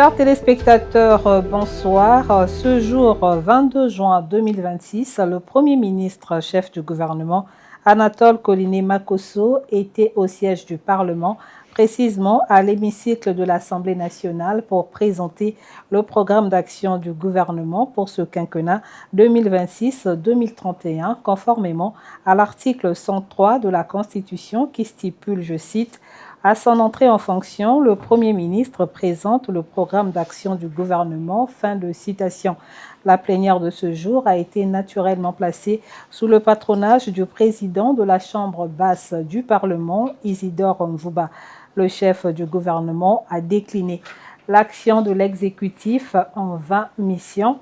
Chers téléspectateurs, bonsoir. Ce jour 22 juin 2026, le Premier ministre, chef du gouvernement, Anatole Koliné Makosso, était au siège du Parlement, précisément à l'hémicycle de l'Assemblée nationale, pour présenter le programme d'action du gouvernement pour ce quinquennat 2026-2031, conformément à l'article 103 de la Constitution qui stipule, je cite, à son entrée en fonction, le Premier ministre présente le programme d'action du gouvernement. Fin de citation. La plénière de ce jour a été naturellement placée sous le patronage du président de la Chambre basse du Parlement, Isidore Mvouba. Le chef du gouvernement a décliné l'action de l'exécutif en 20 missions.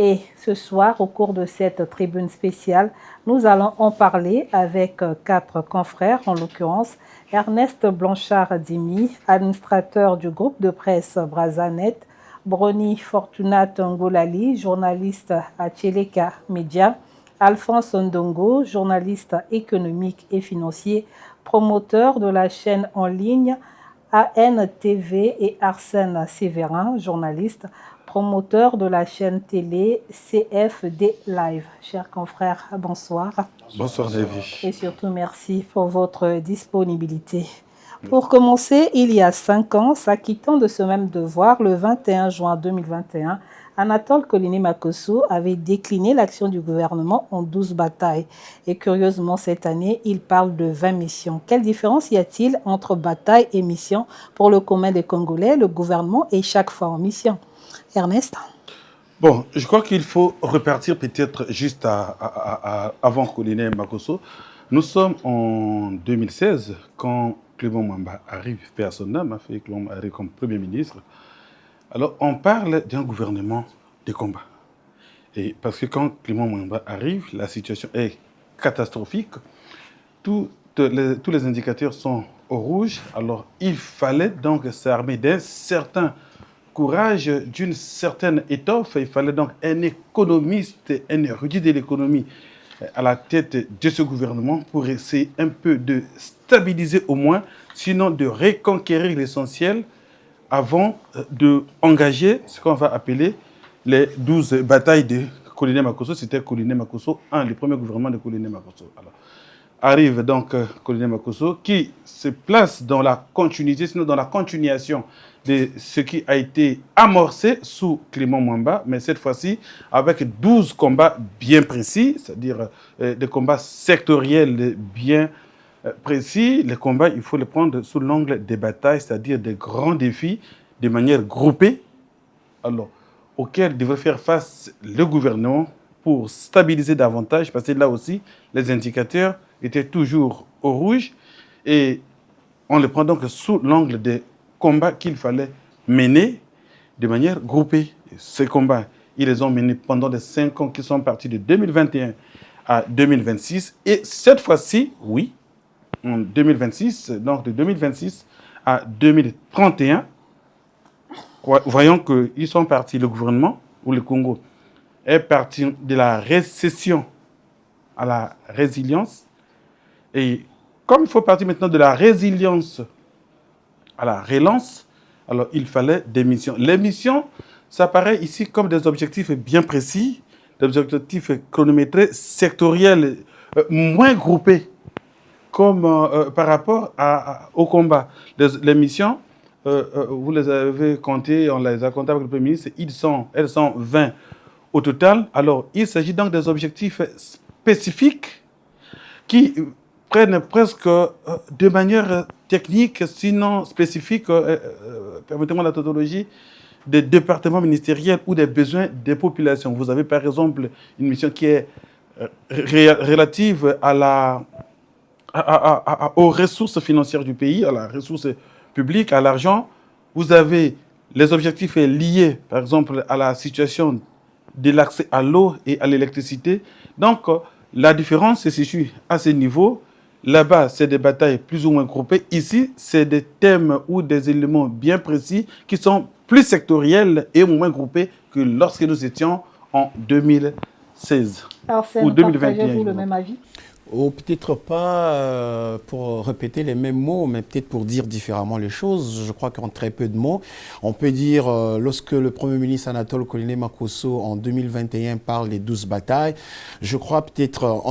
Et ce soir, au cours de cette tribune spéciale, nous allons en parler avec 4 confrères, en l'occurrence Ernest Blanchard-Dimi, administrateur du groupe de presse Brazanet, Brony Fortunate Ngolali, journaliste à Tcheleka Media, Alphonse Ndongo, journaliste économique et financier, promoteur de la chaîne en ligne ANTV, et Arsène Séverin, journaliste, promoteur de la chaîne télé CFD Live. Chers confrères, bonsoir. Bonsoir, Lévi. Et surtout, merci pour votre disponibilité. Pour commencer, il y a 5 ans, s'acquittant de ce même devoir, le 21 juin 2021, Anatole Koliné Makosso avait décliné l'action du gouvernement en 12 batailles. Et curieusement, cette année, il parle de 20 missions. Quelle différence y a-t-il entre bataille et mission pour le commun des Congolais? Le gouvernement est chaque fois en mission. Ernest? Bon, je crois qu'il faut repartir peut-être juste avant Koliné Makosso. Nous sommes en 2016, quand Clément Mwamba arrive, personne n'a fait Clément arrive comme Premier ministre. Alors, on parle d'un gouvernement de combat. Et parce que quand Clément Mwamba arrive, la situation est catastrophique. Tous les indicateurs sont au rouge. Alors, il fallait donc s'armer d'un certain courage, d'une certaine étoffe. Il fallait donc un économiste, un érudit de l'économie à la tête de ce gouvernement pour essayer un peu de stabiliser au moins, sinon de reconquérir l'essentiel avant d'engager ce qu'on va appeler les 12 batailles de Koliné Makosso. C'était Koliné Makosso 1, le premier gouvernement de Koliné Makosso. Alors, arrive donc Koliné Makosso qui se place dans la continuité, sinon dans la continuation de ce qui a été amorcé sous Clément Mwamba, mais cette fois-ci avec 12 combats bien précis, c'est-à-dire des combats sectoriels bien précis. Les combats, il faut les prendre sous l'angle des batailles, c'est-à-dire des grands défis de manière groupée, alors, auxquels devrait faire face le gouvernement pour stabiliser davantage, parce que là aussi, les indicateurs étaient toujours au rouge, et on les prend donc sous l'angle des combats qu'il fallait mener de manière groupée. Et ces combats, ils les ont menés pendant les 5 ans qui sont partis de 2021 à 2026. Et cette fois-ci, oui, en 2026, donc de 2026 à 2031, voyons qu'ils sont partis, le gouvernement ou le Congo est parti de la récession à la résilience. Et comme il faut partir maintenant de la résilience à la relance, alors il fallait des missions. Les missions, ça paraît ici comme des objectifs bien précis, des objectifs chronométrés, sectoriels, moins groupés, comme par rapport au combat. Les missions, vous les avez comptées, on les a comptées avec le Premier ministre, elles sont 20 au total. Alors, il s'agit donc des objectifs spécifiques qui prennent presque de manière technique, sinon spécifique, permettez-moi la tautologie, des départements ministériels ou des besoins des populations. Vous avez par exemple une mission qui est relative aux ressources financières du pays, à la ressource publique, à l'argent. Vous avez les objectifs liés, par exemple, à la situation de l'accès à l'eau et à l'électricité. Donc, la différence se situe à ce niveau. Là-bas, c'est des batailles plus ou moins groupées. Ici, c'est des thèmes ou des éléments bien précis qui sont plus sectoriels et moins groupés que lorsque nous étions en 2016 Alors, ou 2021. Partagez-vous le même avis? Ou peut-être pas pour répéter les mêmes mots, mais peut-être pour dire différemment les choses. Je crois qu'en très peu de mots, on peut dire, lorsque le Premier ministre Anatole Koliné Makosso, en 2021, parle des 12 batailles, je crois peut-être,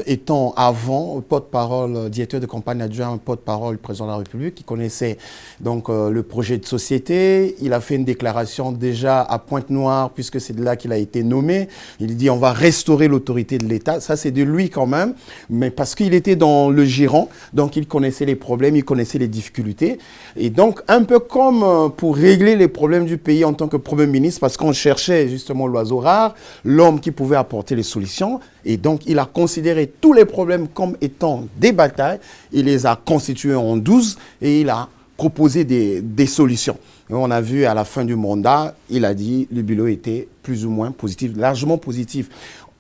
étant avant porte-parole, directeur de campagne adjoint, porte-parole du président de la République, qui connaissait donc le projet de société. Il a fait une déclaration déjà à Pointe-Noire, puisque c'est de là qu'il a été nommé. Il dit, on va restaurer l'autorité de l'État. Ça, c'est de lui quand même. Mais parce qu'il était dans le giron, donc il connaissait les problèmes, il connaissait les difficultés. Et donc, un peu comme pour régler les problèmes du pays en tant que Premier ministre, parce qu'on cherchait justement l'oiseau rare, l'homme qui pouvait apporter les solutions. Et donc, il a considéré tous les problèmes comme étant des batailles. Il les a constitués en 12 et il a proposé des solutions. Et on a vu à la fin du mandat, il a dit le bilan était plus ou moins positif, largement positif.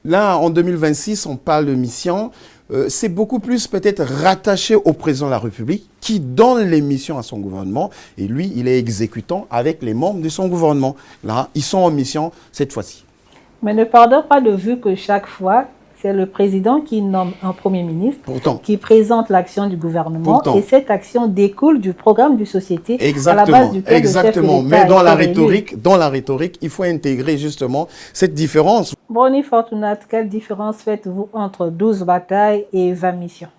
Là, en 2026, on parle de mission. C'est beaucoup plus peut-être rattaché au président de la République qui donne les missions à son gouvernement. Et lui, il est exécutant avec les membres de son gouvernement. Là, ils sont en mission cette fois-ci. Mais ne perdons pas de vue que chaque fois, c'est le président qui nomme un Premier ministre, qui présente l'action du gouvernement, et cette action découle du programme de société à la base duquel le chef de l'État mais dans la rhétorique, il faut intégrer justement cette différence. Brony Fortunate, quelle différence faites-vous entre 12 batailles et 20 missions?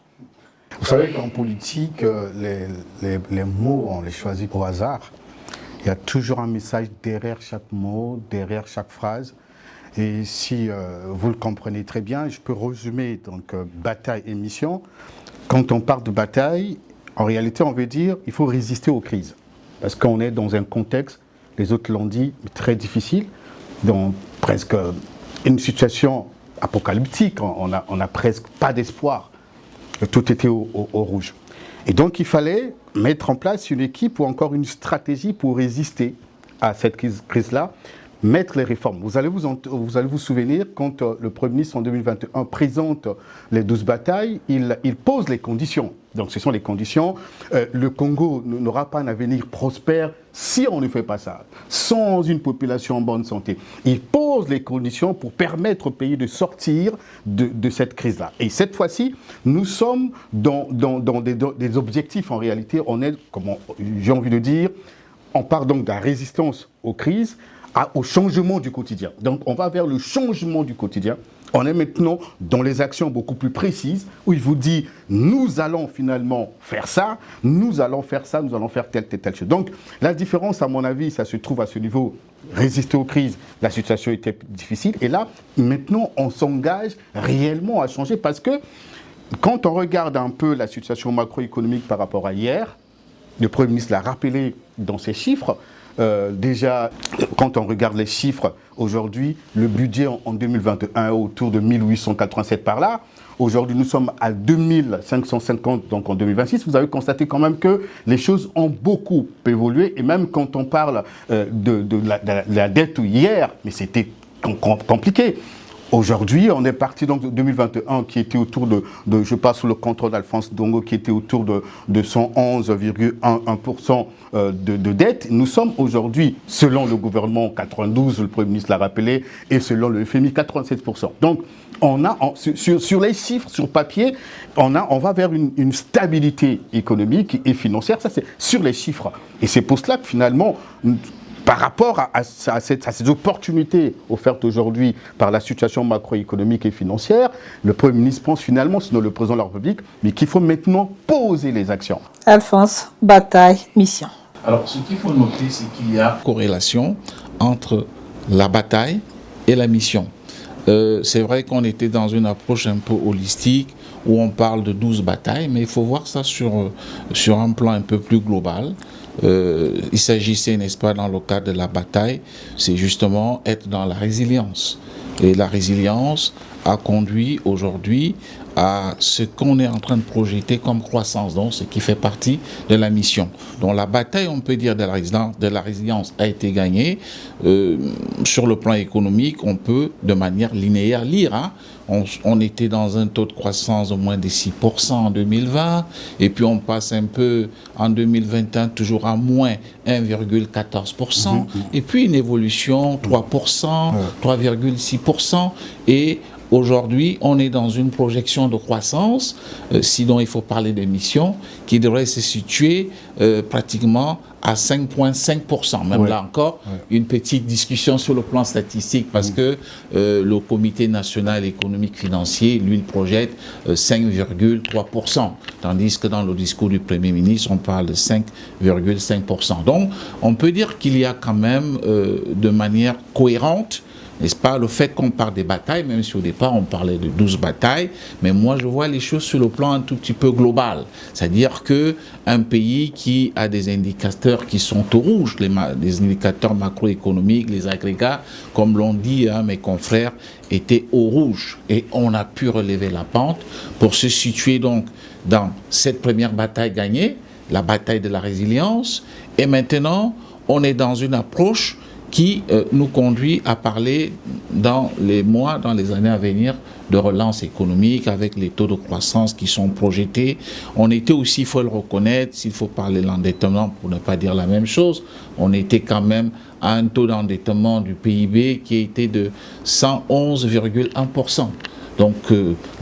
Vous savez qu'en politique, les mots, on les choisit au hasard. Il y a toujours un message derrière chaque mot, derrière chaque phrase. Et si vous le comprenez très bien, je peux résumer donc bataille et mission. Quand on parle de bataille, en réalité, on veut dire qu'il faut résister aux crises. Parce qu'on est dans un contexte, les autres l'ont dit, très difficile, dans presque une situation apocalyptique. On n'a presque pas d'espoir. Tout était au rouge. Et donc, il fallait mettre en place une équipe ou encore une stratégie pour résister à cette crise-là. Mettre les réformes. Vous allez vous souvenir, quand le Premier ministre en 2021 présente les 12 batailles, il pose les conditions. Donc ce sont les conditions. Le Congo n'aura pas un avenir prospère si on ne fait pas ça, sans une population en bonne santé. Il pose les conditions pour permettre au pays de sortir de cette crise-là. Et cette fois-ci, nous sommes dans des objectifs. En réalité, on est, comme j'ai envie de dire, on part donc de la résistance aux crises, au changement du quotidien. Donc on va vers le changement du quotidien. On est maintenant dans les actions beaucoup plus précises où il vous dit nous allons finalement faire ça, nous allons faire ça, nous allons faire telle chose. Donc la différence à mon avis, ça se trouve à ce niveau. Résister aux crises, la situation était difficile et là maintenant on s'engage réellement à changer parce que quand on regarde un peu la situation macroéconomique par rapport à hier, le Premier ministre l'a rappelé dans ses chiffres. Déjà, quand on regarde les chiffres, aujourd'hui, le budget en 2021 est autour de 1887 par là. Aujourd'hui, nous sommes à 2550, donc en 2026. Vous avez constaté quand même que les choses ont beaucoup évolué. Et même quand on parle de la dette hier, mais c'était compliqué. Aujourd'hui, on est parti donc de 2021 qui était autour je passe sous le contrôle d'Alphonse Dongo, qui était autour de 111,11% de dette. Nous sommes aujourd'hui, selon le gouvernement 92, le Premier ministre l'a rappelé, et selon le FMI 87%. Donc, on a sur les chiffres, sur papier, on va vers une stabilité économique et financière. Ça, c'est sur les chiffres. Et c'est pour cela que finalement, par rapport à ces opportunités offertes aujourd'hui par la situation macroéconomique et financière, le Premier ministre pense finalement, sinon le Président de la République, mais qu'il faut maintenant poser les actions. Alphonse, bataille, mission. Alors, ce qu'il faut noter, c'est qu'il y a une corrélation entre la bataille et la mission. C'est vrai qu'on était dans une approche un peu holistique, où on parle de 12 batailles, mais il faut voir ça sur un plan un peu plus global. Il s'agissait, n'est-ce pas, dans le cadre de la bataille, c'est justement être dans la résilience. Et la résilience a conduit aujourd'hui à ce qu'on est en train de projeter comme croissance, donc ce qui fait partie de la mission. Donc la bataille, on peut dire, de la résilience a été gagnée. Sur le plan économique, on peut de manière linéaire lire. On était dans un taux de croissance de moins de 6% en 2020, et puis on passe un peu en 2021 toujours à moins 1,14%, et puis une évolution 3%, 3,6%, et Aujourd'hui, on est dans une projection de croissance, sinon il faut parler d'émissions, qui devrait se situer pratiquement à 5,5%. Même là encore, une petite discussion sur le plan statistique, parce que le Comité national économique financier, lui, il projette 5,3%, tandis que dans le discours du Premier ministre, on parle de 5,5%. Donc, on peut dire qu'il y a quand même, de manière cohérente, n'est-ce pas, le fait qu'on parle des batailles, même si au départ on parlait de 12 batailles, mais moi je vois les choses sur le plan un tout petit peu global. C'est-à-dire qu'un pays qui a des indicateurs qui sont au rouge, les indicateurs macroéconomiques, les agrégats, comme l'ont dit mes confrères, étaient au rouge. Et on a pu relever la pente pour se situer donc dans cette première bataille gagnée, la bataille de la résilience. Et maintenant, on est dans une approche qui nous conduit à parler dans les mois, dans les années à venir, de relance économique avec les taux de croissance qui sont projetés. On était aussi, il faut le reconnaître, s'il faut parler de l'endettement pour ne pas dire la même chose, on était quand même à un taux d'endettement du PIB qui était de 111,1%. Donc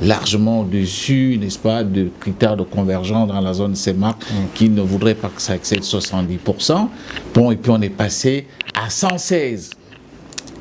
largement au-dessus, n'est-ce pas, de critères de convergence dans la zone CEMAC qui ne voudraient pas que ça excède 70%. Bon, et puis on est passé à 116.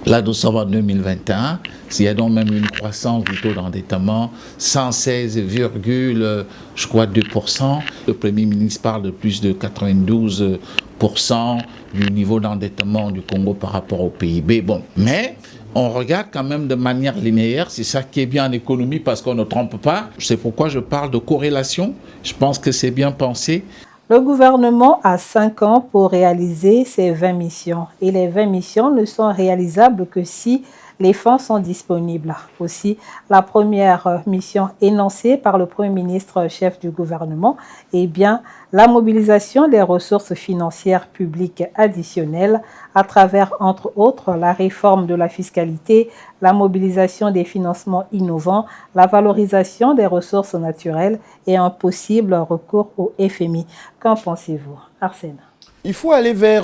Là, nous sommes en 2021. S'il y a donc même une croissance du taux d'endettement, 116,2%. Le Premier ministre parle de plus de 92% du niveau d'endettement du Congo par rapport au PIB. Bon, mais on regarde quand même de manière linéaire, c'est ça qui est bien en économie parce qu'on ne trompe pas. C'est pourquoi je parle de corrélation. Je pense que c'est bien pensé. Le gouvernement a 5 ans pour réaliser ses 20 missions et les 20 missions ne sont réalisables que si les fonds sont disponibles. Aussi, la première mission énoncée par le Premier ministre chef du gouvernement est bien la mobilisation des ressources financières publiques additionnelles à travers, entre autres, la réforme de la fiscalité, la mobilisation des financements innovants, la valorisation des ressources naturelles et un possible recours au FMI. Qu'en pensez-vous, Arsène? Il faut aller vers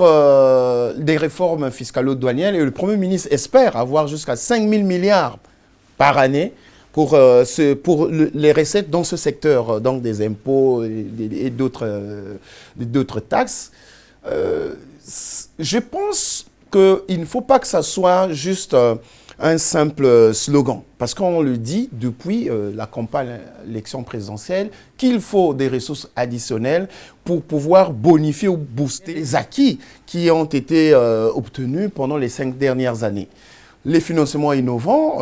des réformes fiscalo-douanières et le Premier ministre espère avoir jusqu'à 5 000 milliards par année pour les recettes dans ce secteur, donc des impôts et d'autres taxes. Je pense qu'il ne faut pas que ça soit juste un simple slogan. Parce qu'on le dit depuis la campagne l'élection présidentielle qu'il faut des ressources additionnelles pour pouvoir bonifier ou booster les acquis qui ont été obtenus pendant les 5 dernières années. Les financements innovants,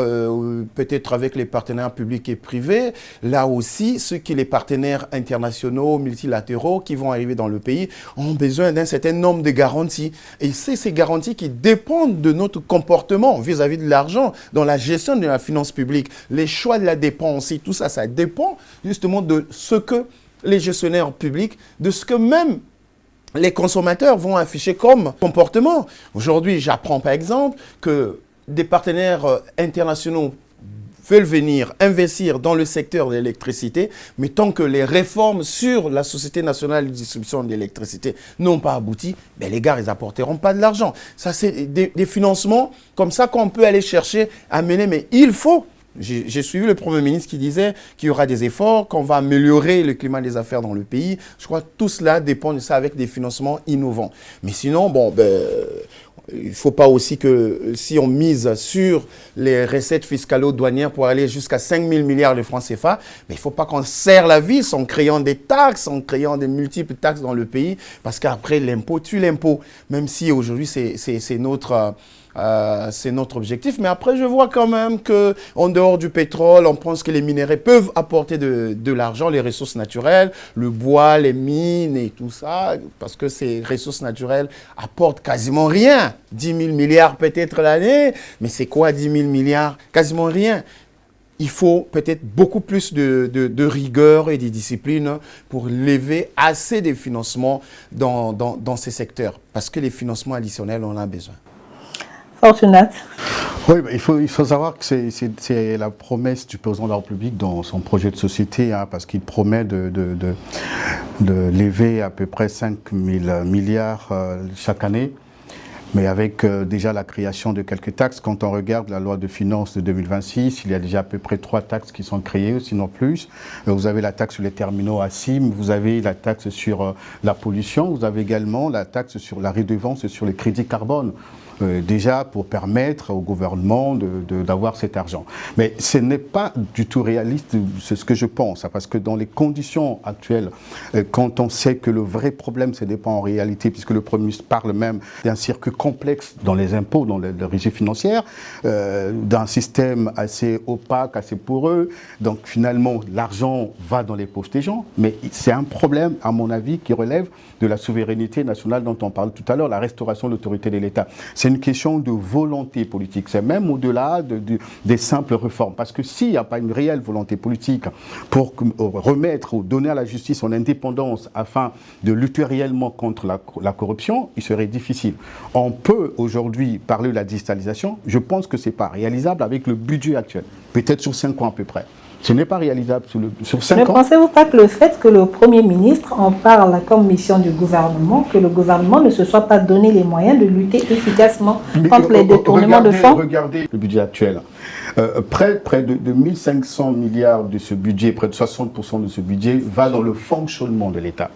peut-être avec les partenaires publics et privés, là aussi, les partenaires internationaux, multilatéraux qui vont arriver dans le pays ont besoin d'un certain nombre de garanties. Et c'est ces garanties qui dépendent de notre comportement vis-à-vis de l'argent dans la gestion de la finance publique. Les choix de la dépense et tout ça, ça dépend justement de ce que les gestionnaires publics, de ce que même les consommateurs vont afficher comme comportement. Aujourd'hui, j'apprends par exemple que des partenaires internationaux veulent venir investir dans le secteur de l'électricité, mais tant que les réformes sur la Société nationale de distribution d'électricité n'ont pas abouti, ben les gars, ils n'apporteront pas de l'argent. Ça, c'est des financements comme ça qu'on peut aller chercher à mener, mais il faut. J'ai suivi le Premier ministre qui disait qu'il y aura des efforts, qu'on va améliorer le climat des affaires dans le pays. Je crois que tout cela dépend de ça avec des financements innovants. Mais sinon, bon, il ne faut pas aussi que si on mise sur les recettes fiscalo-douanières pour aller jusqu'à 5 000 milliards de francs CFA, mais il ne faut pas qu'on serre la vis en créant des taxes, en créant des multiples taxes dans le pays, parce qu'après, l'impôt tue l'impôt. Même si aujourd'hui, c'est notre objectif. Mais après, je vois quand même qu'en dehors du pétrole, on pense que les minéraux peuvent apporter de l'argent, les ressources naturelles, le bois, les mines et tout ça, parce que ces ressources naturelles apportent quasiment rien. 10 000 milliards peut-être l'année, mais c'est quoi 10 000 milliards? Quasiment rien. Il faut peut-être beaucoup plus de rigueur et de discipline pour lever assez de financements dans ces secteurs, parce que les financements additionnels, on en a besoin. Fortunate. Oui, il faut savoir que c'est la promesse du président de la République dans son projet de société, hein, parce qu'il promet de lever à peu près 5 000 milliards chaque année. Mais avec déjà la création de quelques taxes, quand on regarde la loi de finances de 2026, il y a déjà à peu près 3 taxes qui sont créées, sinon plus. Vous avez la taxe sur les terminaux à SIM, vous avez la taxe sur la pollution, vous avez également la taxe sur la redevance sur les crédits carbone. Déjà pour permettre au gouvernement d'avoir cet argent. Mais ce n'est pas du tout réaliste, c'est ce que je pense, parce que dans les conditions actuelles, quand on sait que le vrai problème, ce n'est pas en réalité, puisque le Premier ministre parle même d'un circuit complexe dans les impôts, dans le régime financier, d'un système assez opaque, assez poreux, donc finalement l'argent va dans les poches des gens, mais c'est un problème, à mon avis, qui relève de la souveraineté nationale dont on parle tout à l'heure, la restauration de l'autorité de l'État. C'est une question de volonté politique. C'est même au-delà des simples réformes. Parce que s'il n'y a pas une réelle volonté politique pour remettre ou donner à la justice son indépendance afin de lutter réellement contre la corruption, il serait difficile. On peut aujourd'hui parler de la digitalisation. Je pense que ce n'est pas réalisable avec le budget actuel. Peut-être sur 5 ans à peu près. Ce n'est pas réalisable sur 5 ans. Ne pensez-vous pas que le fait que le Premier ministre en parle comme mission du gouvernement, que le gouvernement ne se soit pas donné les moyens de lutter efficacement contre les détournements de fonds? Regardez le budget actuel. Près de 1500 milliards de ce budget, près de 60% de ce budget va dans le fonctionnement de l'État.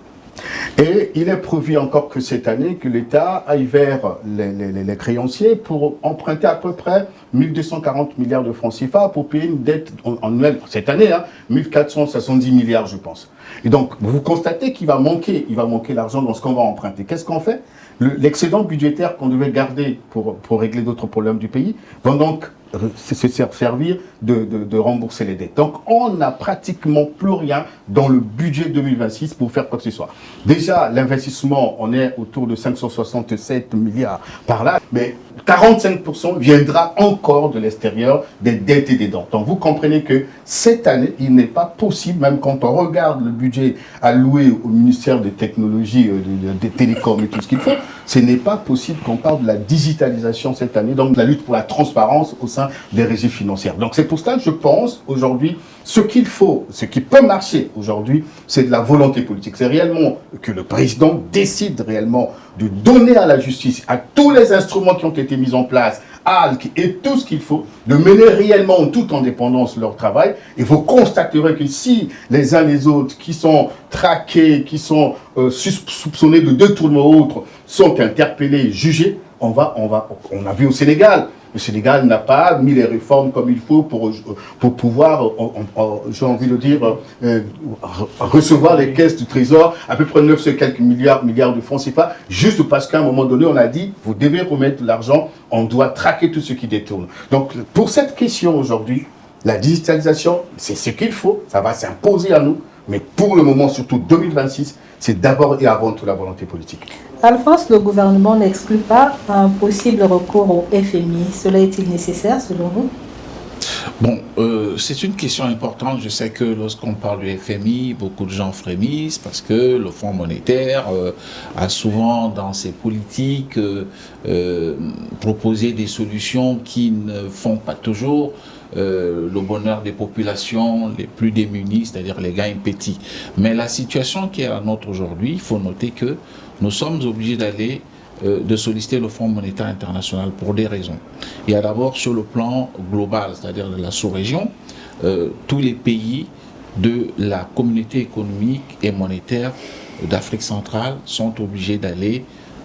Et il est prévu encore que cette année, que l'État aille vers les créanciers pour emprunter à peu près 1240 milliards de francs CFA pour payer une dette annuelle, cette année, 1470 milliards, je pense. Et donc, vous constatez qu'il va manquer l'argent dans ce qu'on va emprunter. Qu'est-ce qu'on fait? L'excédent budgétaire qu'on devait garder pour régler d'autres problèmes du pays va donc se servir de rembourser les dettes. Donc, on n'a pratiquement plus rien dans le budget 2026 pour faire quoi que ce soit. Déjà, l'investissement, on est autour de 567 milliards par là, mais 45% viendra encore de l'extérieur, des dettes et des dons. Donc, vous comprenez que cette année, il n'est pas possible, même quand on regarde le budget alloué au ministère des technologies, des télécoms et tout ce qu'il faut, ce n'est pas possible qu'on parle de la digitalisation cette année, donc de la lutte pour la transparence au sein des régies financières. Donc c'est pour cela que je pense aujourd'hui, ce qu'il faut, ce qui peut marcher aujourd'hui, c'est de la volonté politique. C'est réellement que le président décide réellement de donner à la justice, à tous les instruments qui ont été mis en place, ALC et tout ce qu'il faut, de mener réellement en toute indépendance leur travail. Et vous constaterez que si les uns les autres qui sont traqués, qui sont soupçonnés de détournement ou autres, sont interpellés, jugés, on a vu au Sénégal. Le Sénégal n'a pas mis les réformes comme il faut pour pouvoir, j'ai envie de dire, recevoir les caisses du Trésor, à peu près 900 quelques milliards de francs CFA, juste parce qu'à un moment donné, on a dit, vous devez remettre l'argent, on doit traquer tout ce qui détourne. Donc, pour cette question aujourd'hui, la digitalisation, c'est ce qu'il faut, ça va s'imposer à nous, mais pour le moment, surtout 2026, c'est d'abord et avant tout la volonté politique. Alphonse, le gouvernement n'exclut pas un possible recours au FMI. Cela est-il nécessaire selon vous? Bon, c'est une question importante. Je sais que lorsqu'on parle du FMI, beaucoup de gens frémissent parce que le Fonds monétaire a souvent dans ses politiques proposé des solutions qui ne font pas toujours le bonheur des populations les plus démunies, c'est-à-dire les gains petits. Mais la situation qui est la nôtre aujourd'hui, il faut noter que nous sommes obligés de solliciter le Fonds monétaire international pour des raisons. Il y a d'abord sur le plan global, c'est-à-dire de la sous-région, tous les pays de la communauté économique et monétaire d'Afrique centrale sont obligés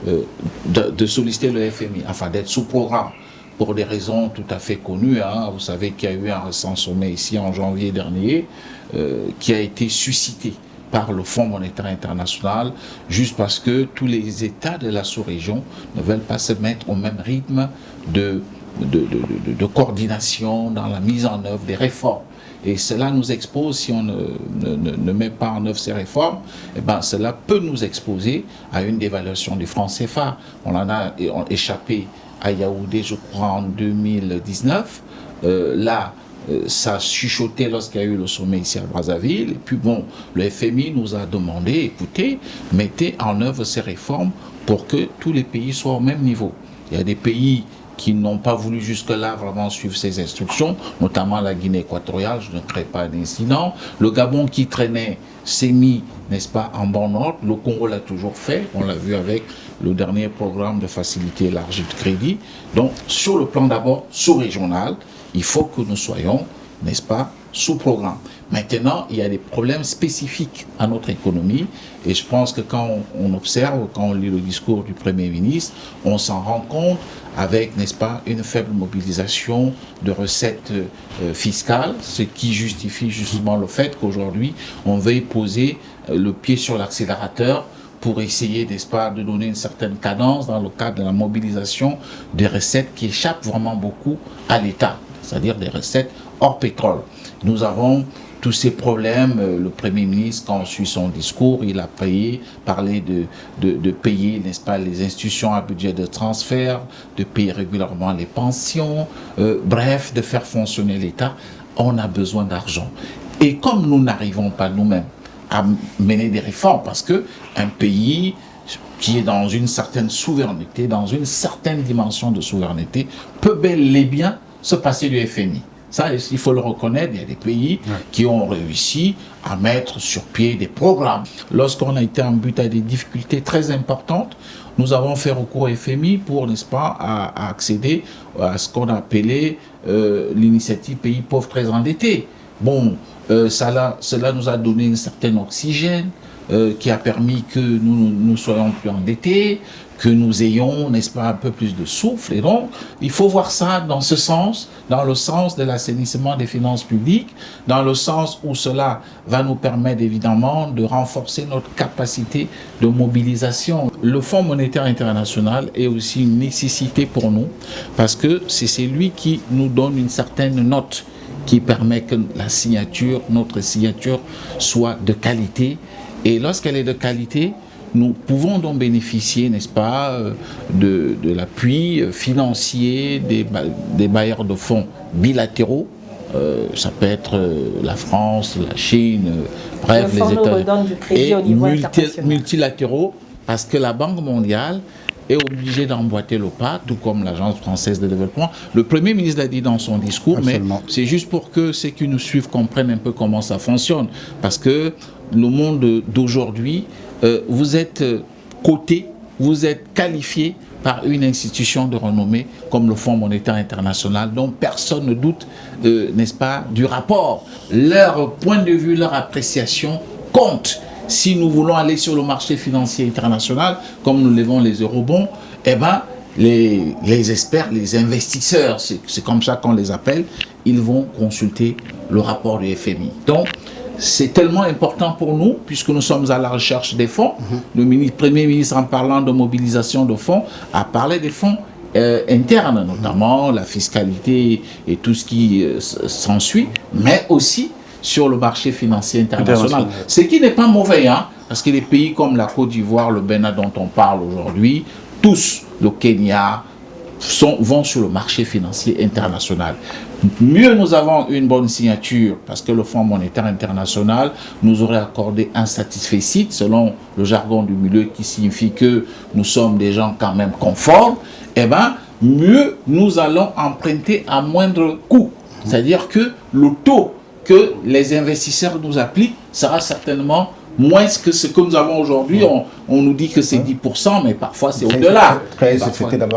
de solliciter le FMI, afin d'être sous programme. Pour des raisons tout à fait connues. Vous savez qu'il y a eu un récent sommet ici en janvier dernier qui a été suscité par le Fonds monétaire international, juste parce que tous les États de la sous-région ne veulent pas se mettre au même rythme de coordination dans la mise en œuvre des réformes. Et cela nous expose, si on ne met pas en œuvre ces réformes, eh ben, cela peut nous exposer à une dévaluation du franc CFA. On en a échappé à Yaoundé, je crois, en 2019. Ça a chuchoté lorsqu'il y a eu le sommet ici à Brazzaville. Et puis bon, le FMI nous a demandé, écoutez, mettez en œuvre ces réformes pour que tous les pays soient au même niveau. Il y a des pays qui n'ont pas voulu jusque-là vraiment suivre ces instructions, notamment la Guinée équatoriale, je ne crée pas d'incident. Le Gabon qui traînait s'est mis, n'est-ce pas, en bon ordre. Le Congo l'a toujours fait, on l'a vu avec le dernier programme de facilité élargie de crédit. Donc, sur le plan d'abord sous-régional, il faut que nous soyons, n'est-ce pas, sous programme. Maintenant, il y a des problèmes spécifiques à notre économie et je pense que quand on observe, quand on lit le discours du Premier ministre, on s'en rend compte avec, n'est-ce pas, une faible mobilisation de recettes fiscales, ce qui justifie justement le fait qu'aujourd'hui, on veuille poser le pied sur l'accélérateur pour essayer, n'est-ce pas, de donner une certaine cadence dans le cadre de la mobilisation des recettes qui échappent vraiment beaucoup à l'État, c'est-à-dire des recettes hors pétrole. Nous avons tous ces problèmes. Le Premier ministre, quand on suit son discours, il a parlé de payer, n'est-ce pas, les institutions à budget de transfert, de payer régulièrement les pensions, bref, de faire fonctionner l'État. On a besoin d'argent. Et comme nous n'arrivons pas nous-mêmes à mener des réformes, parce qu'un pays qui est dans une certaine souveraineté, dans une certaine dimension de souveraineté, peut bel et bien se passer du FMI. Ça, il faut le reconnaître, il y a des pays qui ont réussi à mettre sur pied des programmes. Lorsqu'on a été en but à des difficultés très importantes, nous avons fait recours au FMI pour, n'est-ce pas, à accéder à ce qu'on a appelé l'initiative pays pauvres très endettés. Bon, cela nous a donné un certain oxygène qui a permis que nous soyons plus endettés, que nous ayons, n'est-ce pas, un peu plus de souffle. Et donc, il faut voir ça dans ce sens, dans le sens de l'assainissement des finances publiques, dans le sens où cela va nous permettre évidemment de renforcer notre capacité de mobilisation. Le Fonds monétaire international est aussi une nécessité pour nous, parce que c'est celui qui nous donne une certaine note qui permet que notre signature soit de qualité. Et lorsqu'elle est de qualité, nous pouvons donc bénéficier, n'est-ce pas, de l'appui financier des bailleurs de fonds bilatéraux. Ça peut être la France, la Chine, bref, les États, et multilatéraux, parce que la Banque mondiale est obligée d'emboîter le pas, tout comme l'Agence française de développement. Le Premier ministre l'a dit dans son discours, absolument. Mais c'est juste pour que ceux qui nous suivent comprennent un peu comment ça fonctionne. Parce que le monde d'aujourd'hui, vous êtes coté, vous êtes qualifié par une institution de renommée comme le Fonds monétaire international, dont personne ne doute, n'est-ce pas, du rapport. Leur point de vue, leur appréciation compte. Si nous voulons aller sur le marché financier international, comme nous levons les eurobonds, eh ben, les experts, les investisseurs, c'est comme ça qu'on les appelle, ils vont consulter le rapport du FMI. Donc, c'est tellement important pour nous, puisque nous sommes à la recherche des fonds. Le Premier ministre, en parlant de mobilisation de fonds, a parlé des fonds internes, notamment la fiscalité et tout ce qui s'ensuit, mais aussi sur le marché financier international. Ce qui n'est pas mauvais, hein, parce que les pays comme la Côte d'Ivoire, le Bénin dont on parle aujourd'hui, tous, le Kenya, vont sur le marché financier international. Mieux nous avons une bonne signature, parce que le Fonds monétaire international nous aurait accordé un satisfecit, selon le jargon du milieu, qui signifie que nous sommes des gens quand même conformes, eh bien, mieux nous allons emprunter à moindre coût. C'est-à-dire que le taux que les investisseurs nous appliquent sera certainement moins que ce que nous avons aujourd'hui. On nous dit que c'est 10%, mais parfois c'est au-delà.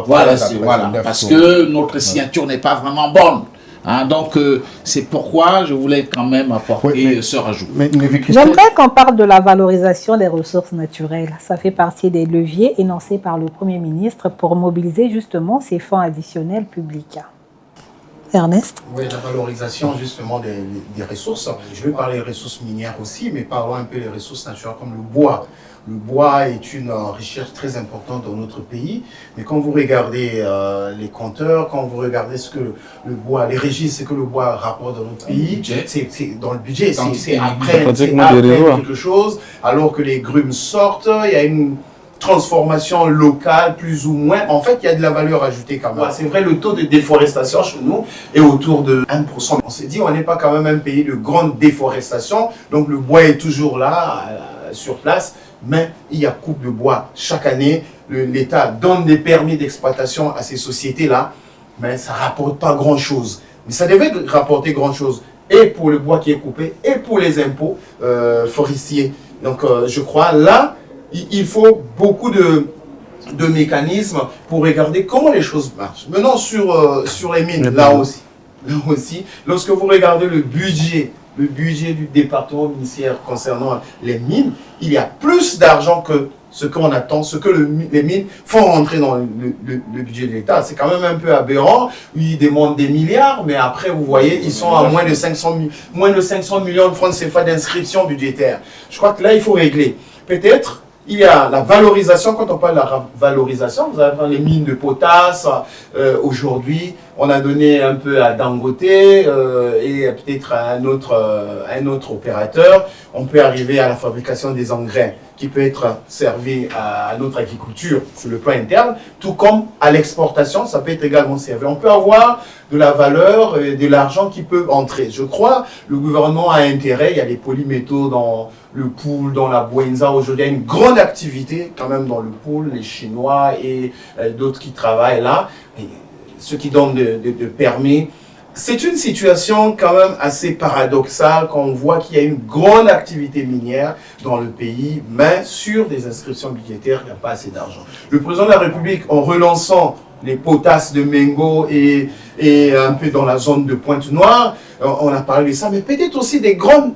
Voilà, parce que notre signature n'est pas vraiment bonne. Hein, donc, c'est pourquoi je voulais quand même apporter ce rajout. J'aimerais qu'on parle de la valorisation des ressources naturelles. Ça fait partie des leviers énoncés par le Premier ministre pour mobiliser justement ces fonds additionnels publics. Ernest? Oui, la valorisation justement des ressources. Je vais parler des ressources minières aussi, mais parlons un peu des ressources naturelles comme le bois. Le bois est une richesse très importante dans notre pays, mais quand vous regardez les compteurs, quand vous regardez ce que le bois, les registres, ce que le bois rapporte dans notre pays, c'est dans le budget, c'est après quelque chose, alors que les grumes sortent, il y a une transformation locale, plus ou moins. En fait, il y a de la valeur ajoutée quand même. C'est vrai, le taux de déforestation chez nous est autour de 1%. On s'est dit, on n'est pas quand même un pays de grande déforestation, donc le bois est toujours là, sur place, mais il y a coupe de bois. Chaque année, l'État donne des permis d'exploitation à ces sociétés-là, mais ça ne rapporte pas grand-chose. Mais ça devait rapporter grand-chose, et pour le bois qui est coupé, et pour les impôts forestiers. Donc, je crois, là, il faut beaucoup de de mécanismes pour regarder comment les choses marchent. Maintenant, sur les mines, là aussi, lorsque vous regardez le budget du département ministériel concernant les mines, il y a plus d'argent que ce qu'on attend, ce que les mines font rentrer dans le budget de l'État. C'est quand même un peu aberrant. Ils demandent des milliards, mais après, vous voyez, ils sont à moins de 500 millions de francs CFA d'inscription budgétaire. Je crois que là, il faut régler. Peut-être, il y a la valorisation. Quand on parle de la valorisation, vous avez les mines de potasse. Aujourd'hui, on a donné un peu à Dangote et peut-être à un autre opérateur. On peut arriver à la fabrication des engrais qui peut être servi à notre agriculture sur le plan interne, tout comme à l'exportation, ça peut être également servi. On peut avoir de la valeur et de l'argent qui peut entrer. Je crois le gouvernement a intérêt, il y a des polymétaux dans le pool, dans la Bouenza. Aujourd'hui, il y a une grande activité quand même dans le pool, les Chinois et d'autres qui travaillent là, et ceux qui donnent de permis. C'est une situation quand même assez paradoxale quand on voit qu'il y a une grande activité minière dans le pays, mais sur des inscriptions budgétaires, il n'y a pas assez d'argent. Le président de la République, en relançant les potasses de Mengo et un peu dans la zone de Pointe-Noire, on a parlé de ça, mais peut-être aussi des grandes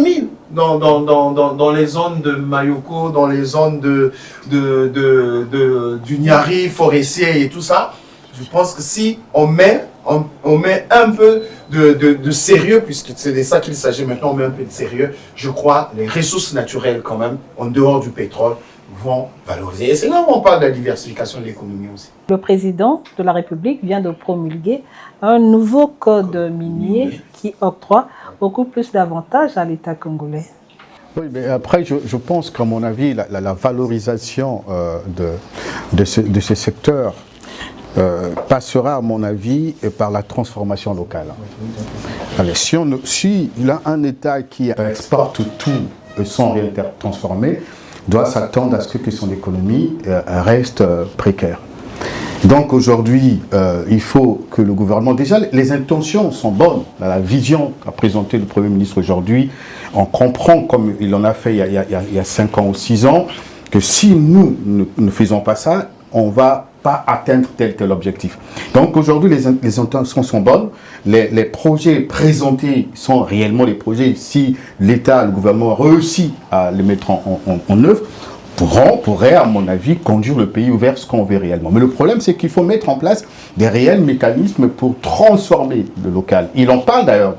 mines dans les zones de Mayoko, dans les zones du Niari, forestier et tout ça. Je pense que si on met un peu de sérieux, puisque c'est de ça qu'il s'agit maintenant, on met un peu de sérieux, je crois les ressources naturelles quand même, en dehors du pétrole, vont valoriser. Et c'est là où on parle de la diversification de l'économie aussi. Le président de la République vient de promulguer un nouveau code minier qui octroie beaucoup plus d'avantages à l'État congolais. Oui, mais après, je pense qu'à mon avis, la valorisation de ce secteur passera, à mon avis, par la transformation locale. Alors, si là, un État qui exporte tout sans rien transformer, doit s'attendre à ce que son économie reste précaire. Donc aujourd'hui, il faut que le gouvernement... Déjà, les intentions sont bonnes. La vision qu'a présentée le Premier ministre aujourd'hui, on comprend, comme il en a fait il y a 5 ans ou 6 ans, que si nous ne faisons pas ça, on va pas atteindre tel objectif. Donc aujourd'hui, les intentions sont bonnes, les projets présentés sont réellement les projets, si l'État, le gouvernement réussit à les mettre en œuvre, pourrait, à mon avis, conduire le pays vers ce qu'on veut réellement. Mais le problème, c'est qu'il faut mettre en place des réels mécanismes pour transformer le local. Il en parle d'ailleurs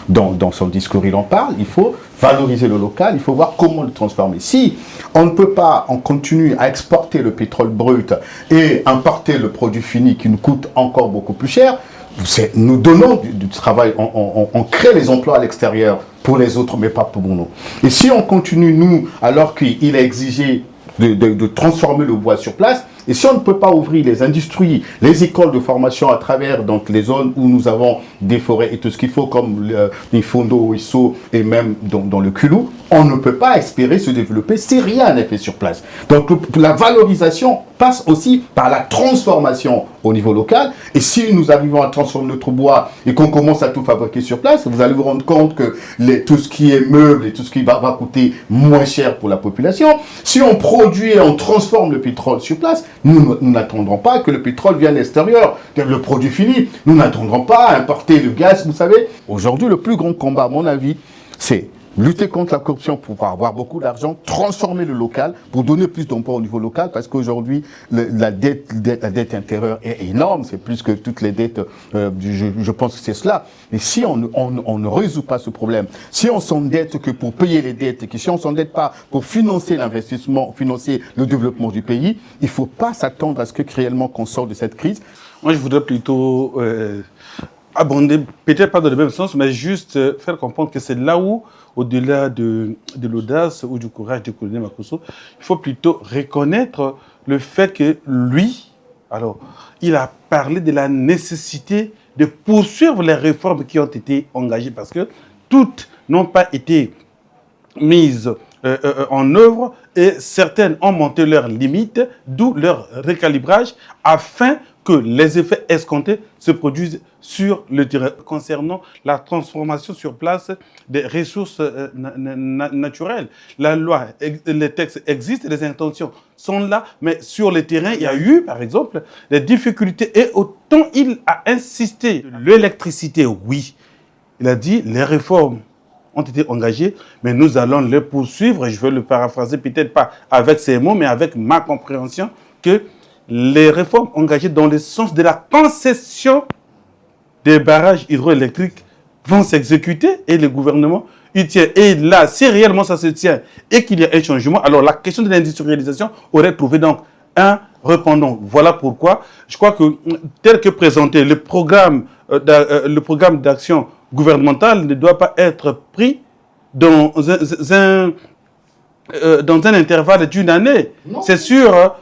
dans son discours, il en parle, il faut valoriser le local, il faut voir comment le transformer. Si on ne peut pas, on continue à exporter le pétrole brut et importer le produit fini qui nous coûte encore beaucoup plus cher, nous donnons du travail, on crée les emplois à l'extérieur pour les autres, mais pas pour nous. Et si on continue, nous, alors qu'il est exigé de transformer le bois sur place, et si on ne peut pas ouvrir les industries, les écoles de formation à travers donc, les zones où nous avons des forêts et tout ce qu'il faut, comme les Fondo, Isso et même dans le Kulou, on ne peut pas espérer se développer si rien n'est fait sur place. Donc la valorisation passe aussi par la transformation au niveau local. Et si nous arrivons à transformer notre bois et qu'on commence à tout fabriquer sur place, vous allez vous rendre compte que tout ce qui est meubles et tout ce qui va coûter moins cher pour la population. Si on produit et on transforme le pétrole sur place, nous n'attendrons pas que le pétrole vienne de l'extérieur, le produit fini. Nous n'attendrons pas à importer le gaz, vous savez. Aujourd'hui, le plus grand combat, à mon avis, c'est lutter contre la corruption pour avoir beaucoup d'argent, transformer le local pour donner plus d'emplois au niveau local, parce qu'aujourd'hui, la dette intérieure est énorme, c'est plus que toutes les dettes, je pense que c'est cela. Et si on ne résout pas ce problème, si on s'endette que pour payer les dettes, et que si on ne s'endette pas pour financer l'investissement, financer le développement du pays, il ne faut pas s'attendre à ce que réellement qu'on sorte de cette crise. Moi, je voudrais plutôt abonder, peut-être pas dans le même sens, mais juste faire comprendre que c'est là où, au-delà de l'audace ou du courage du colonel Makosso, il faut plutôt reconnaître le fait que lui, alors, il a parlé de la nécessité de poursuivre les réformes qui ont été engagées, parce que toutes n'ont pas été mises en œuvre et certaines ont monté leurs limites, d'où leur recalibrage, afin que les effets escomptés se produisent sur le terrain concernant la transformation sur place des ressources naturelles. La loi, les textes existent, les intentions sont là, mais sur le terrain, il y a eu, par exemple, des difficultés. Et autant il a insisté, l'électricité, oui, il a dit les réformes ont été engagées, mais nous allons les poursuivre. Je vais le paraphraser, peut-être pas avec ces mots, mais avec ma compréhension, que les réformes engagées dans le sens de la concession des barrages hydroélectriques vont s'exécuter et le gouvernement y tient. Et là, si réellement ça se tient et qu'il y a un changement, alors la question de l'industrialisation aurait trouvé donc un répondant. Voilà pourquoi je crois que tel que présenté, le programme d'action gouvernementale ne doit pas être pris dans un intervalle d'une année. C'est sûr.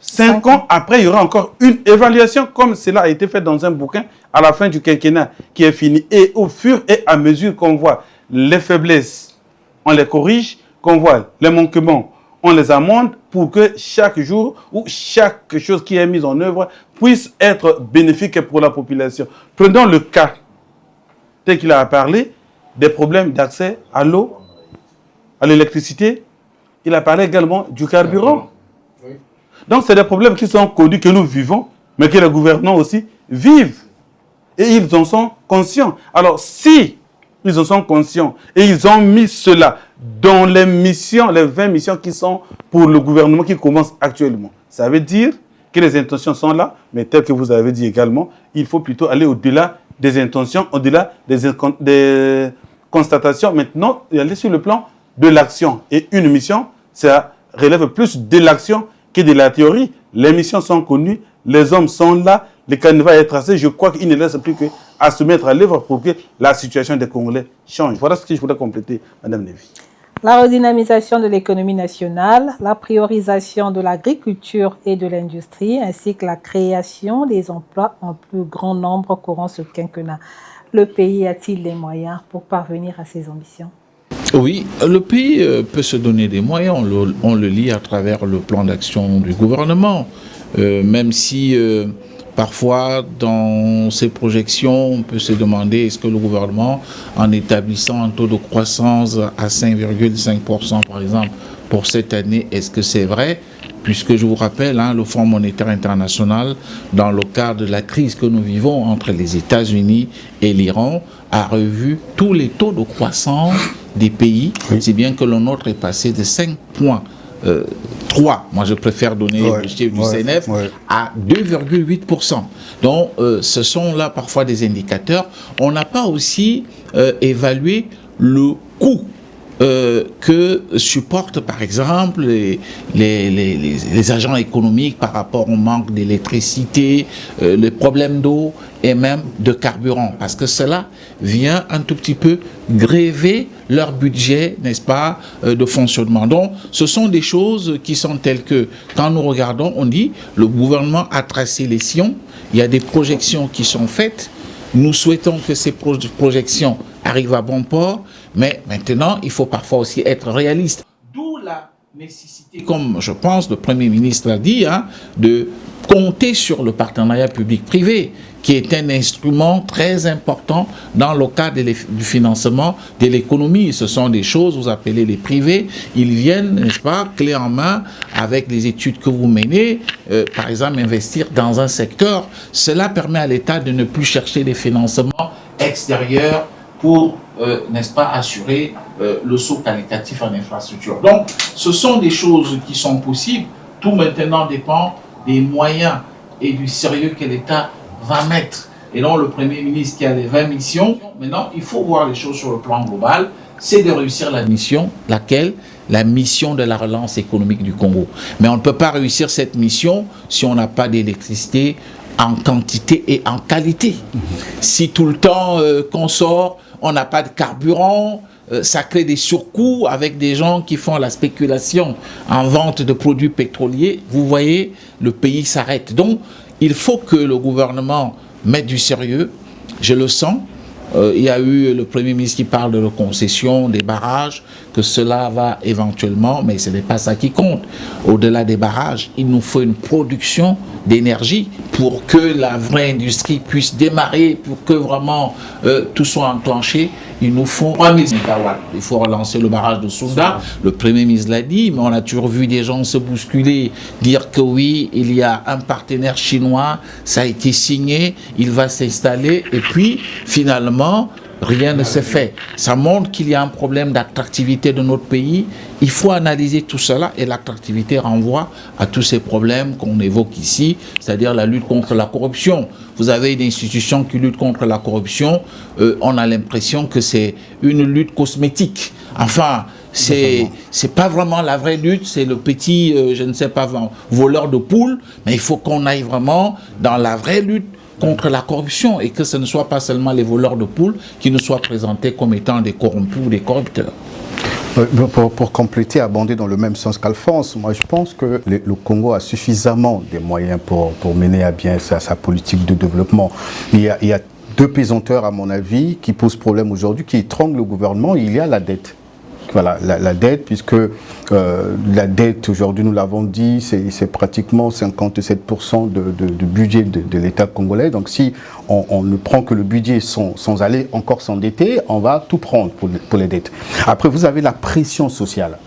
5 ans après, il y aura encore une évaluation, comme cela a été fait dans un bouquin à la fin du quinquennat qui est fini. Et au fur et à mesure qu'on voit les faiblesses, on les corrige, qu'on voit les manquements, on les amende pour que chaque jour ou chaque chose qui est mise en œuvre puisse être bénéfique pour la population. Prenons le cas, tel qu'il a parlé, des problèmes d'accès à l'eau, à l'électricité. Il a parlé également du carburant. Donc, c'est des problèmes qui sont connus, que nous vivons, mais que les gouvernants aussi vivent. Et ils en sont conscients. Alors, si ils en sont conscients et ils ont mis cela dans les missions, les 20 missions qui sont pour le gouvernement qui commence actuellement, ça veut dire que les intentions sont là, mais tel que vous avez dit également, il faut plutôt aller au-delà des intentions, au-delà des constatations. Maintenant, il y aller sur le plan de l'action. Et une mission, ça relève plus de l'action que de la théorie. Les missions sont connues, les hommes sont là, le canevas est tracé. Je crois qu'il ne reste plus qu'à se mettre à l'œuvre pour que la situation des Congolais change. Voilà ce que je voudrais compléter, Madame Lévy. La redynamisation de l'économie nationale, la priorisation de l'agriculture et de l'industrie, ainsi que la création des emplois en plus grand nombre courant ce quinquennat. Le pays a-t-il les moyens pour parvenir à ses ambitions ? Oui, le pays peut se donner des moyens, on le lit à travers le plan d'action du gouvernement, même si parfois dans ces projections, on peut se demander est-ce que le gouvernement, en établissant un taux de croissance à 5,5% par exemple pour cette année, est-ce que c'est vrai ? Puisque je vous rappelle, le Fonds monétaire international, dans le cadre de la crise que nous vivons entre les États-Unis et l'Iran, a revu tous les taux de croissance des pays, si bien que le nôtre est passé de 5,3, moi je préfère donner le chiffre du CNF, à 2,8%. Donc ce sont là parfois des indicateurs. On n'a pas aussi évalué le coût que supportent par exemple les agents économiques par rapport au manque d'électricité, les problèmes d'eau et même de carburant, parce que cela vient un tout petit peu gréver leur budget, n'est-ce pas, de fonctionnement. Donc, ce sont des choses qui sont telles que, quand nous regardons, on dit, le gouvernement a tracé les sillons, il y a des projections qui sont faites, nous souhaitons que ces projections arrivent à bon port, mais maintenant, il faut parfois aussi être réaliste. D'où la nécessité, comme je pense le Premier ministre l'a dit, de compter sur le partenariat public-privé, qui est un instrument très important dans le cadre du financement de l'économie. Ce sont des choses, vous appelez les privés, ils viennent, n'est-ce pas, clé en main, avec les études que vous menez, par exemple, investir dans un secteur. Cela permet à l'État de ne plus chercher des financements extérieurs pour, n'est-ce pas, assurer le saut qualitatif en infrastructure. Donc, ce sont des choses qui sont possibles. Tout maintenant dépend des moyens et du sérieux que l'État va mettre. Et non le Premier ministre qui a les 20 missions. Maintenant, il faut voir les choses sur le plan global. C'est de réussir la mission, laquelle ? La mission de la relance économique du Congo. Mais on ne peut pas réussir cette mission si on n'a pas d'électricité en quantité et en qualité. Si tout le temps qu'on sort, on n'a pas de carburant, ça crée des surcoûts avec des gens qui font la spéculation en vente de produits pétroliers. Vous voyez, le pays s'arrête. Donc, il faut que le gouvernement mette du sérieux, je le sens, il y a eu le Premier ministre qui parle de reconcession des barrages, que cela va éventuellement, mais ce n'est pas ça qui compte. Au-delà des barrages, il nous faut une production d'énergie pour que la vraie industrie puisse démarrer, pour que vraiment tout soit enclenché. Il nous faut 3000 MW. Il faut relancer le barrage de Sounda. Le Premier ministre l'a dit, mais on a toujours vu des gens se bousculer, dire que oui, il y a un partenaire chinois, ça a été signé, il va s'installer, et puis finalement, rien ne s'est fait. Ça montre qu'il y a un problème d'attractivité de notre pays. Il faut analyser tout cela, et l'attractivité renvoie à tous ces problèmes qu'on évoque ici, c'est-à-dire la lutte contre la corruption. Vous avez une institution qui lutte contre la corruption, on a l'impression que c'est une lutte cosmétique. Enfin, c'est pas vraiment la vraie lutte, c'est le petit, je ne sais pas, voleur de poules, mais il faut qu'on aille vraiment dans la vraie lutte contre la corruption, et que ce ne soit pas seulement les voleurs de poules qui nous soient présentés comme étant des corrompus ou des corrupteurs. Pour compléter, abonder dans le même sens qu'Alphonse, moi je pense que le Congo a suffisamment de moyens pour mener à bien sa politique de développement. Il y a deux pesanteurs, à mon avis, qui posent problème aujourd'hui, qui étranglent le gouvernement. Il y a la dette. Voilà, la dette, puisque la dette, aujourd'hui, nous l'avons dit, c'est pratiquement 57% du budget de l'État congolais. Donc si on ne prend que le budget sans aller encore s'endetter, on va tout prendre pour les dettes. Après, vous avez la pression sociale.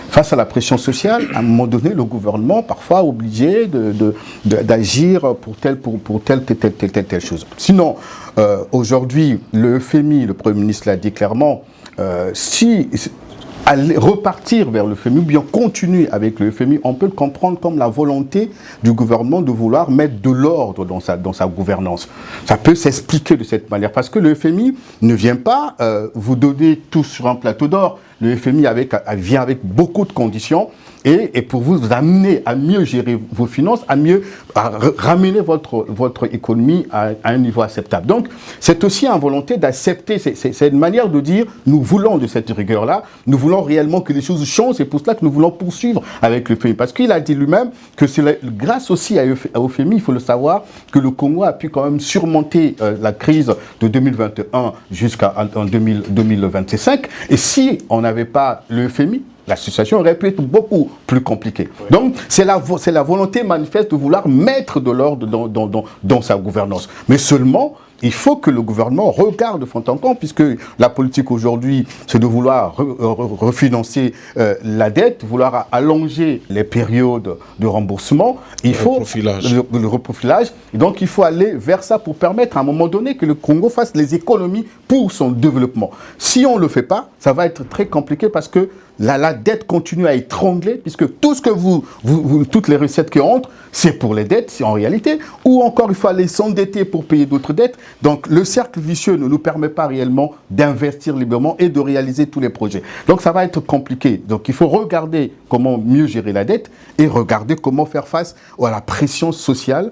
Face à la pression sociale, à un moment donné, le gouvernement, parfois, est obligé d'agir pour telle chose. Sinon, aujourd'hui, le FMI, le Premier ministre l'a dit clairement, aller repartir vers le FMI ou bien continuer avec le FMI, on peut le comprendre comme la volonté du gouvernement de vouloir mettre de l'ordre dans sa gouvernance. Ça peut s'expliquer de cette manière parce que le FMI ne vient pas vous donner tout sur un plateau d'or. Le FMI vient avec beaucoup de conditions et pour vous amener à mieux gérer vos finances, à ramener votre économie à un niveau acceptable. Donc, c'est aussi une volonté d'accepter, c'est une manière de dire, nous voulons de cette rigueur-là, nous voulons réellement que les choses changent, c'est pour cela que nous voulons poursuivre avec le FMI. Parce qu'il a dit lui-même que c'est grâce aussi au FMI, il faut le savoir, que le Congo a pu quand même surmonter la crise de 2021 jusqu'en 2025. Et si on n'avait pas le FMI, la situation aurait pu être beaucoup plus compliquée. Oui. Donc, c'est la volonté manifeste de vouloir mettre de l'ordre dans sa gouvernance. Mais seulement, il faut que le gouvernement regarde de fond en comble, puisque la politique aujourd'hui, c'est de vouloir refinancer la dette, vouloir allonger les périodes de remboursement. Il faut le reprofilage. Et donc, il faut aller vers ça pour permettre à un moment donné que le Congo fasse les économies pour son développement. Si on ne le fait pas, ça va être très compliqué parce que la dette continue à étrangler, puisque tout ce que toutes les recettes qui entrent, c'est pour les dettes, c'est en réalité, ou encore il faut aller s'endetter pour payer d'autres dettes. Donc le cercle vicieux ne nous permet pas réellement d'investir librement et de réaliser tous les projets. Donc ça va être compliqué. Donc il faut regarder comment mieux gérer la dette et regarder comment faire face à la pression sociale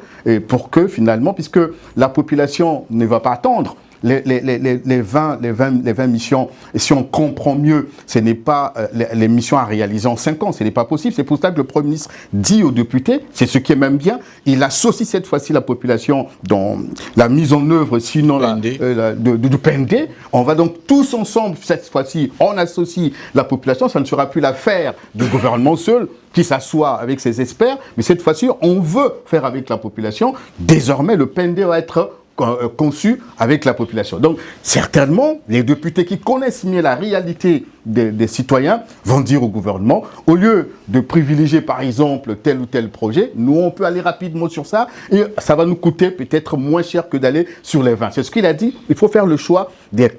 pour que finalement, puisque la population ne va pas attendre, les 20 missions, et si on comprend mieux, ce n'est pas les missions à réaliser en 5 ans, ce n'est pas possible. C'est pour ça que le Premier ministre dit aux députés, c'est ce qui est même bien, il associe cette fois-ci la population dans la mise en œuvre, sinon du PND. On va donc tous ensemble, cette fois-ci, on associe la population, ça ne sera plus l'affaire du gouvernement seul, qui s'assoit avec ses experts, mais cette fois-ci, on veut faire avec la population. Désormais, le PND va être conçu avec la population. Donc, certainement, les députés qui connaissent mieux la réalité des citoyens vont dire au gouvernement, au lieu de privilégier, par exemple, tel ou tel projet, nous, on peut aller rapidement sur ça et ça va nous coûter peut-être moins cher que d'aller sur les 20. C'est ce qu'il a dit. Il faut faire le choix des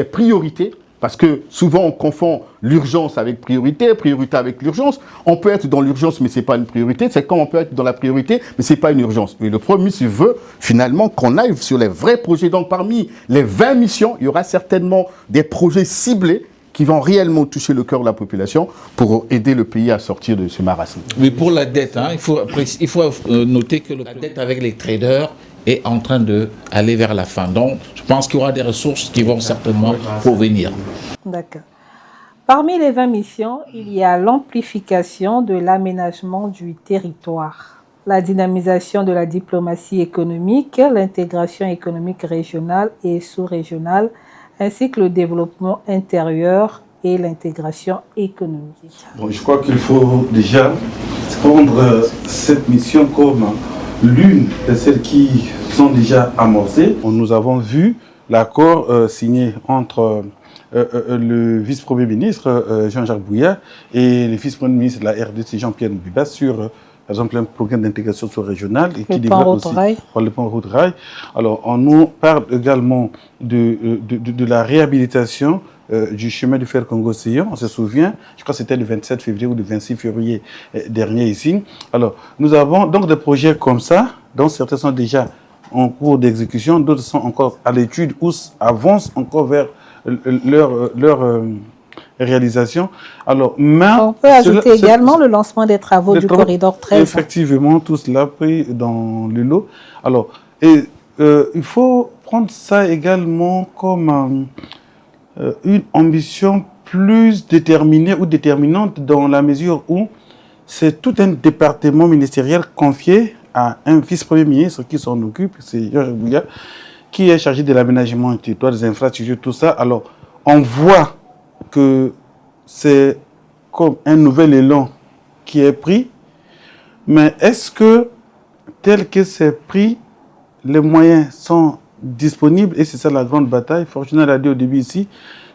priorités. Parce que souvent, on confond l'urgence avec priorité avec l'urgence. On peut être dans l'urgence, mais ce n'est pas une priorité. C'est quand on peut être dans la priorité, mais ce n'est pas une urgence. Mais le Premier ministre veut finalement qu'on aille sur les vrais projets. Donc, parmi les 20 missions, il y aura certainement des projets ciblés qui vont réellement toucher le cœur de la population pour aider le pays à sortir de ce marasme. Mais pour la dette, il faut noter que la dette avec les traders est en train d'aller vers la fin. Donc, je pense qu'il y aura des ressources qui vont certainement provenir. D'accord. Parmi les 20 missions, il y a l'amplification de l'aménagement du territoire, la dynamisation de la diplomatie économique, l'intégration économique régionale et sous-régionale, ainsi que le développement intérieur et l'intégration économique. Bon, je crois qu'il faut déjà prendre cette mission comme l'une de celles qui sont déjà amorcées. Nous avons vu l'accord signé entre le vice-premier ministre Jean-Jacques Bouya et le vice-premier ministre de la RDC Jean-Pierre Mbouba sur, par exemple, un programme d'intégration régionale et qui développe aussi le plan route rail. Alors, on nous parle également de la réhabilitation du chemin de fer Congo-Sillon. On se souvient, je crois que c'était le 27 février ou le 26 février dernier ici. Alors, nous avons donc des projets comme ça, dont certains sont déjà en cours d'exécution, d'autres sont encore à l'étude ou avancent encore vers leur réalisation. Alors, mais on peut ajouter également le lancement des travaux du corridor 13. Effectivement, tout cela pris dans le lot. Alors, il faut prendre ça également comme une ambition plus déterminée ou déterminante dans la mesure où c'est tout un département ministériel confié à un vice-premier ministre qui s'en occupe, c'est Georges Bouya, qui est chargé de l'aménagement du territoire, des infrastructures, tout ça. Alors, on voit que c'est comme un nouvel élan qui est pris, mais est-ce que, tel que c'est pris, les moyens sont disponibles? Et c'est ça la grande bataille. Fortuna l'a dit au début ici,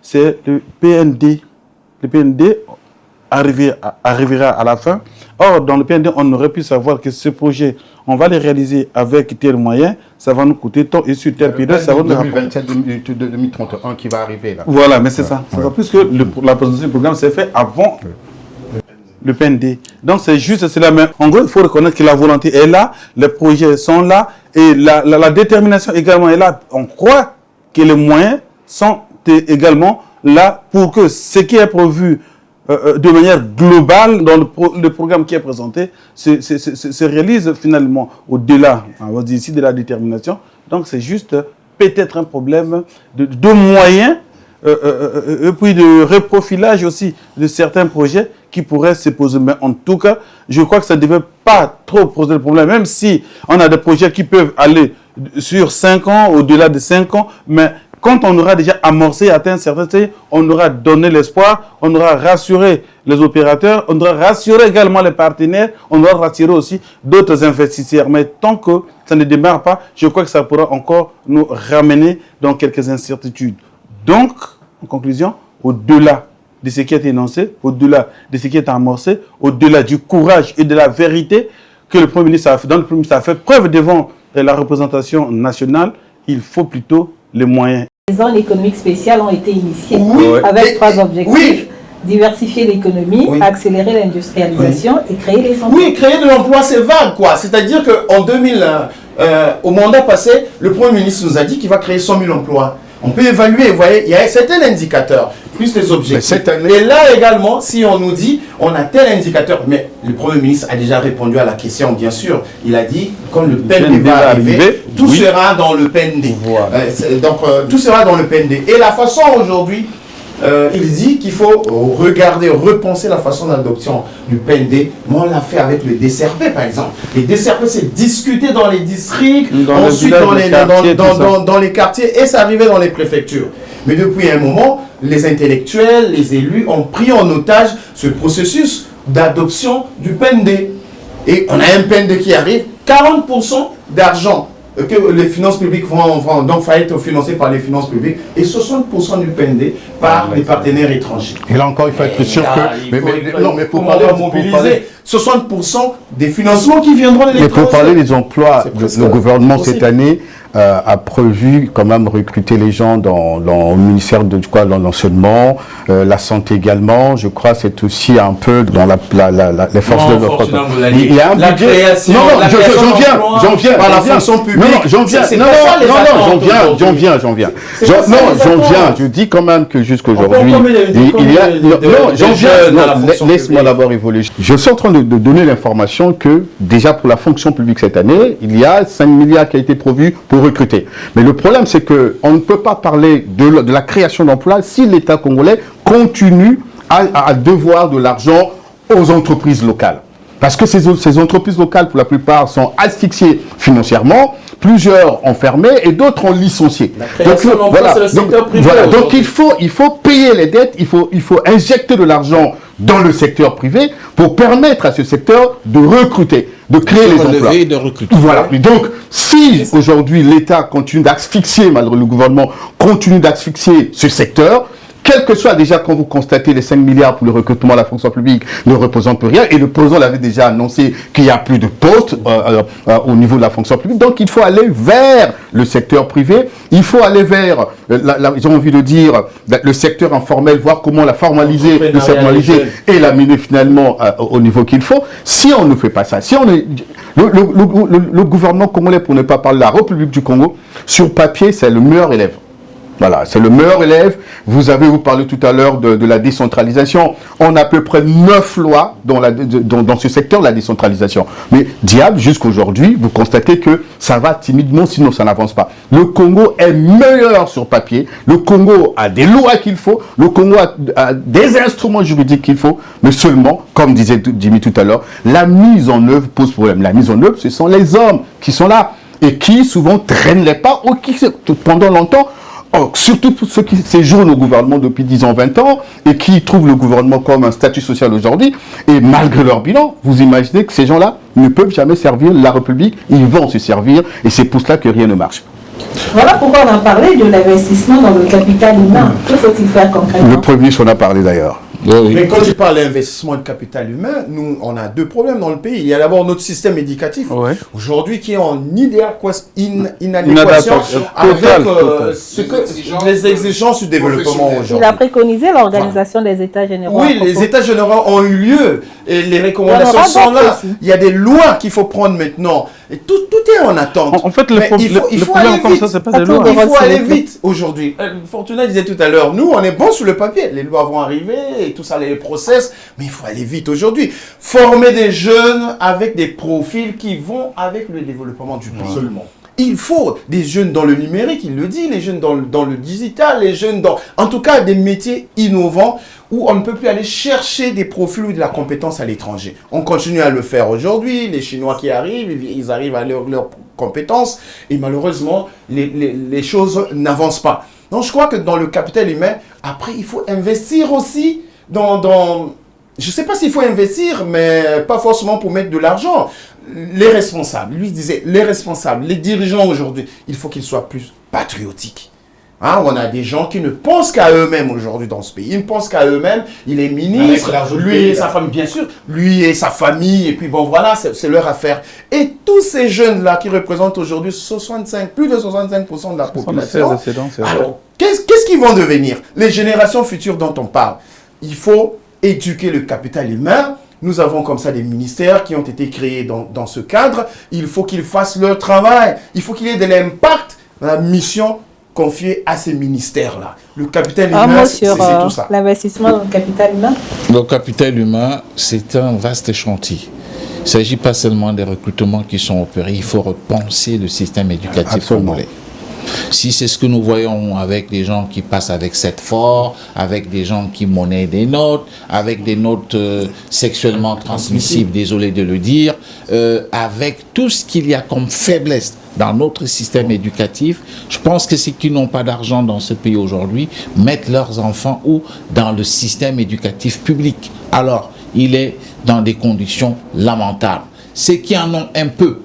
c'est le PND. Le PND arrivera à la fin. Or, dans le PND, on aurait pu savoir que ce projet, on va le réaliser avec tel moyen, ça va nous coûter tant et sur telle période, ça va nous 2027-2031 qui va arriver là. Voilà, mais c'est ça. Ça va plus que la présentation du programme s'est faite avant le PND. Donc c'est juste cela. Mais en gros, il faut reconnaître que la volonté est là, les projets sont là et la détermination également est là. On croit que les moyens sont également là pour que ce qui est prévu de manière globale dans le programme qui est présenté se réalise finalement au-delà, on va dire ici, de la détermination. Donc c'est juste peut-être un problème de moyens et puis de reprofilage aussi de certains projets qui pourraient se poser. Mais en tout cas, je crois que ça ne devait pas trop poser le problème, même si on a des projets qui peuvent aller sur 5 ans, au-delà de 5 ans, mais quand on aura déjà amorcé, atteint certains seuils, on aura donné l'espoir, on aura rassuré les opérateurs, on aura rassuré également les partenaires, on aura rassuré aussi d'autres investisseurs. Mais tant que ça ne démarre pas, je crois que ça pourra encore nous ramener dans quelques incertitudes. Donc, en conclusion, au-delà de ce qui est énoncé, au-delà de ce qui est amorcé, au-delà du courage et de la vérité que le Premier ministre a fait preuve devant la représentation nationale, il faut plutôt les moyens. Les zones économiques spéciales ont été initiées avec 3 objectifs. Oui. Diversifier l'économie, accélérer l'industrialisation et créer des emplois. Oui, créer de l'emploi, c'est vague, quoi. C'est-à-dire qu'en 2000, au mandat passé, le Premier ministre nous a dit qu'il va créer 100 000 emplois. On peut évaluer, vous voyez, il y a certains indicateurs, plus les objectifs. Et là également, si on nous dit, on a tel indicateur, mais le Premier ministre a déjà répondu à la question, bien sûr. Il a dit, quand le PND va arriver, tout sera dans le PND. Voilà. Donc, tout sera dans le PND. Et la façon aujourd'hui, il dit qu'il faut regarder, repenser la façon d'adoption du PND. Moi, on l'a fait avec le DCRP, par exemple. Les DCRP, c'est discuter dans les districts, ensuite dans les quartiers, et ça arrivait dans les préfectures. Mais depuis un moment, les intellectuels, les élus ont pris en otage ce processus d'adoption du PND. Et on a un PND qui arrive, 40% d'argent que les finances publiques vont donc être financées par les finances publiques et 60% du PND par les partenaires étrangers. Et là encore, il faut être sûr que... Mais pour mobiliser 60% des financements qui viendront de l'étranger. Mais pour parler des emplois, le gouvernement cette année a prévu quand même recruter les gens dans le ministère de l'enseignement, la santé également. Je crois que c'est aussi un peu dans les forces de notre... Il y a un budget... J'en viens. Par la fonction publique. J'en viens. Je dis quand même que jusqu'aujourd'hui, il y a... Non, j'en viens. Laisse-moi d'abord évoluer. Je suis en train de donner l'information que déjà pour la fonction publique cette année, il y a 5 milliards qui a été prévu pour recruter. Mais le problème, c'est qu'on ne peut pas parler de la création d'emplois si l'État congolais continue à devoir de l'argent aux entreprises locales. Parce que ces entreprises locales, pour la plupart, sont asphyxiées financièrement, plusieurs ont fermé et d'autres ont licencié. La création d'emplois, c'est le secteur privé. Voilà, donc il faut payer les dettes, il faut injecter de l'argent dans le secteur privé pour permettre à ce secteur de recruter, de créer les emplois. Et de recruter. Voilà. Et donc, si aujourd'hui l'État continue d'asphyxier, malgré le gouvernement, continue d'asphyxier ce secteur, quel que soit déjà quand vous constatez les 5 milliards pour le recrutement de la fonction publique ne représentent plus rien, et le président l'avait déjà annoncé qu'il n'y a plus de postes au niveau de la fonction publique, donc il faut aller vers le secteur privé, il faut aller vers, j'ai envie de dire, le secteur informel, voir comment la formaliser, le formaliser et l'amener finalement au niveau qu'il faut. Si on ne fait pas ça, si on est, le gouvernement congolais, pour ne pas parler de la République du Congo, sur papier, c'est le meilleur élève. Voilà, c'est le meilleur élève. Vous parlez tout à l'heure de la décentralisation. On a à peu près 9 lois dans ce secteur de la décentralisation. Mais diable, jusqu'aujourd'hui, vous constatez que ça va timidement, sinon ça n'avance pas. Le Congo est meilleur sur papier. Le Congo a des lois qu'il faut. Le Congo a des instruments juridiques qu'il faut. Mais seulement, comme disait Jimmy tout à l'heure, la mise en œuvre pose problème. La mise en œuvre, ce sont les hommes qui sont là et qui souvent traînent les pas ou qui, pendant longtemps, surtout pour ceux qui séjournent au gouvernement depuis 10 ans, 20 ans, et qui trouvent le gouvernement comme un statut social aujourd'hui, et malgré leur bilan, vous imaginez que ces gens-là ne peuvent jamais servir la République, ils vont se servir, et c'est pour cela que rien ne marche. Voilà pourquoi on a parlé de l'investissement dans le capital humain. Que faut-il faire concrètement? Le Premier ministre en a parlé d'ailleurs. Oui. Mais quand tu parles d'investissement de capital humain, nous, on a deux problèmes dans le pays. Il y a d'abord notre système éducatif, aujourd'hui, qui est en inadéquation avec ce que les exigences du développement aujourd'hui. Il a préconisé l'organisation des États généraux. Oui, les États généraux ont eu lieu et les recommandations sont là. Il y a des lois qu'il faut prendre maintenant. Et tout est en attente. En fait, le problème comme ça, c'est pas des lois. Il faut aller vite aujourd'hui. Fortuna disait tout à l'heure, nous, on est bon sur le papier. Les lois vont arriver et tout ça, les process, mais il faut aller vite aujourd'hui. Former des jeunes avec des profils qui vont avec le développement du pays. Absolument. Il faut des jeunes dans le numérique, il le dit, les jeunes dans le digital, les jeunes dans, en tout cas, des métiers innovants où on ne peut plus aller chercher des profils ou de la compétence à l'étranger. On continue à le faire aujourd'hui. Les Chinois qui arrivent, ils arrivent à leurs compétences et malheureusement, les choses n'avancent pas. Donc, je crois que dans le capital humain, après, il faut investir aussi dans je ne sais pas s'il faut investir, mais pas forcément pour mettre de l'argent. Les responsables, lui disait, les responsables, les dirigeants aujourd'hui, il faut qu'ils soient plus patriotiques. Hein, on a des gens qui ne pensent qu'à eux-mêmes aujourd'hui dans ce pays. Ils ne pensent qu'à eux-mêmes. Il est ministre, lui et sa famille, bien sûr. Lui et sa famille, et puis bon, voilà, c'est leur affaire. Et tous ces jeunes-là qui représentent aujourd'hui plus de 65% de la population. Alors, qu'est-ce qu'ils vont devenir? Les générations futures dont on parle. Il faut éduquer le capital humain. Nous avons comme ça des ministères qui ont été créés dans ce cadre. Il faut qu'ils fassent leur travail. Il faut qu'il y ait de l'impact dans la mission confiée à ces ministères-là. Le capital humain, c'est tout ça. L'investissement dans le capital humain. Le capital humain, c'est un vaste chantier. Il ne s'agit pas seulement des recrutements qui sont opérés. Il faut repenser le système éducatif congolais. Si c'est ce que nous voyons avec des gens qui passent avec cette fort, avec des gens qui monnaient des notes, avec des notes sexuellement transmissibles, désolé de le dire, avec tout ce qu'il y a comme faiblesse dans notre système éducatif, je pense que ceux qui n'ont pas d'argent dans ce pays aujourd'hui mettent leurs enfants où? Dans le système éducatif public. Alors, il est dans des conditions lamentables. Ceux qui en ont un peu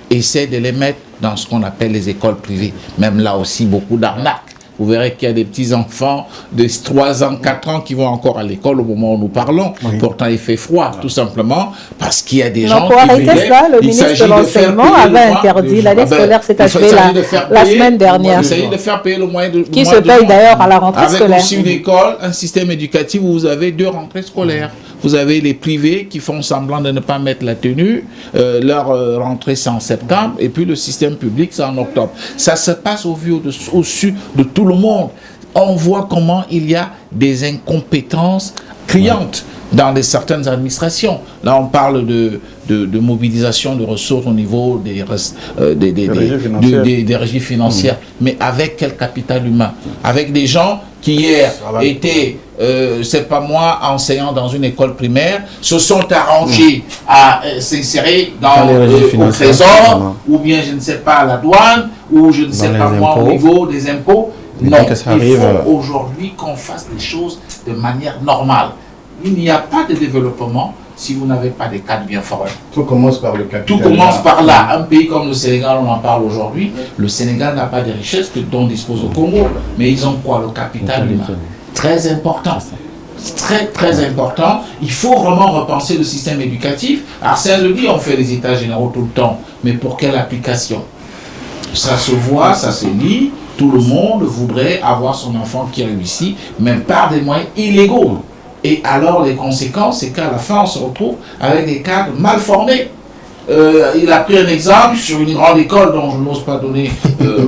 essaient de les mettre dans ce qu'on appelle les écoles privées. Même là aussi, beaucoup d'arnaques. Vous verrez qu'il y a des petits-enfants de 3 ans, 4 ans qui vont encore à l'école au moment où nous parlons. Oui. Pourtant, il fait froid, tout simplement, parce qu'il y a des gens pour arrêter cela, le ministre de l'Enseignement avait interdit. L'année scolaire s'est achevée la semaine dernière. Il s'agit de faire payer le moyen de... Qui se paye d'ailleurs à la rentrée scolaire. Avec aussi une école, un système éducatif où vous avez 2 rentrées scolaires. Vous avez les privés qui font semblant de ne pas mettre la tenue, leur rentrée c'est en septembre, et puis le système public c'est en octobre. Ça se passe au-dessus de tout le monde. On voit comment il y a des incompétences criantes dans certaines administrations. Là, on parle de mobilisation de ressources au niveau des régies financières. Mais avec quel capital humain? Avec des gens qui hier étaient, c'est pas moi, enseignants dans une école primaire, se sont arrangés à s'insérer au trésor, ou bien, je ne sais pas, à la douane, ou je ne sais pas moi, au niveau des impôts. Non, il faut aujourd'hui qu'on fasse les choses de manière normale. Il n'y a pas de développement si vous n'avez pas des cadres bien formés. Tout commence par le capital. Tout commence par là. Un pays comme le Sénégal, on en parle aujourd'hui. Le Sénégal n'a pas de richesse dont dispose le Congo. Mais ils ont quoi? Le capital humain. Très important. Très, très important. Il faut vraiment repenser le système éducatif. Arsène le dit, on fait les états généraux tout le temps. Mais pour quelle application? Ça se voit, ça se lit. Tout le monde voudrait avoir son enfant qui réussit, même par des moyens illégaux. Et alors, les conséquences, c'est qu'à la fin, on se retrouve avec des cadres mal formés. Il a pris un exemple sur une grande école dont je n'ose pas donner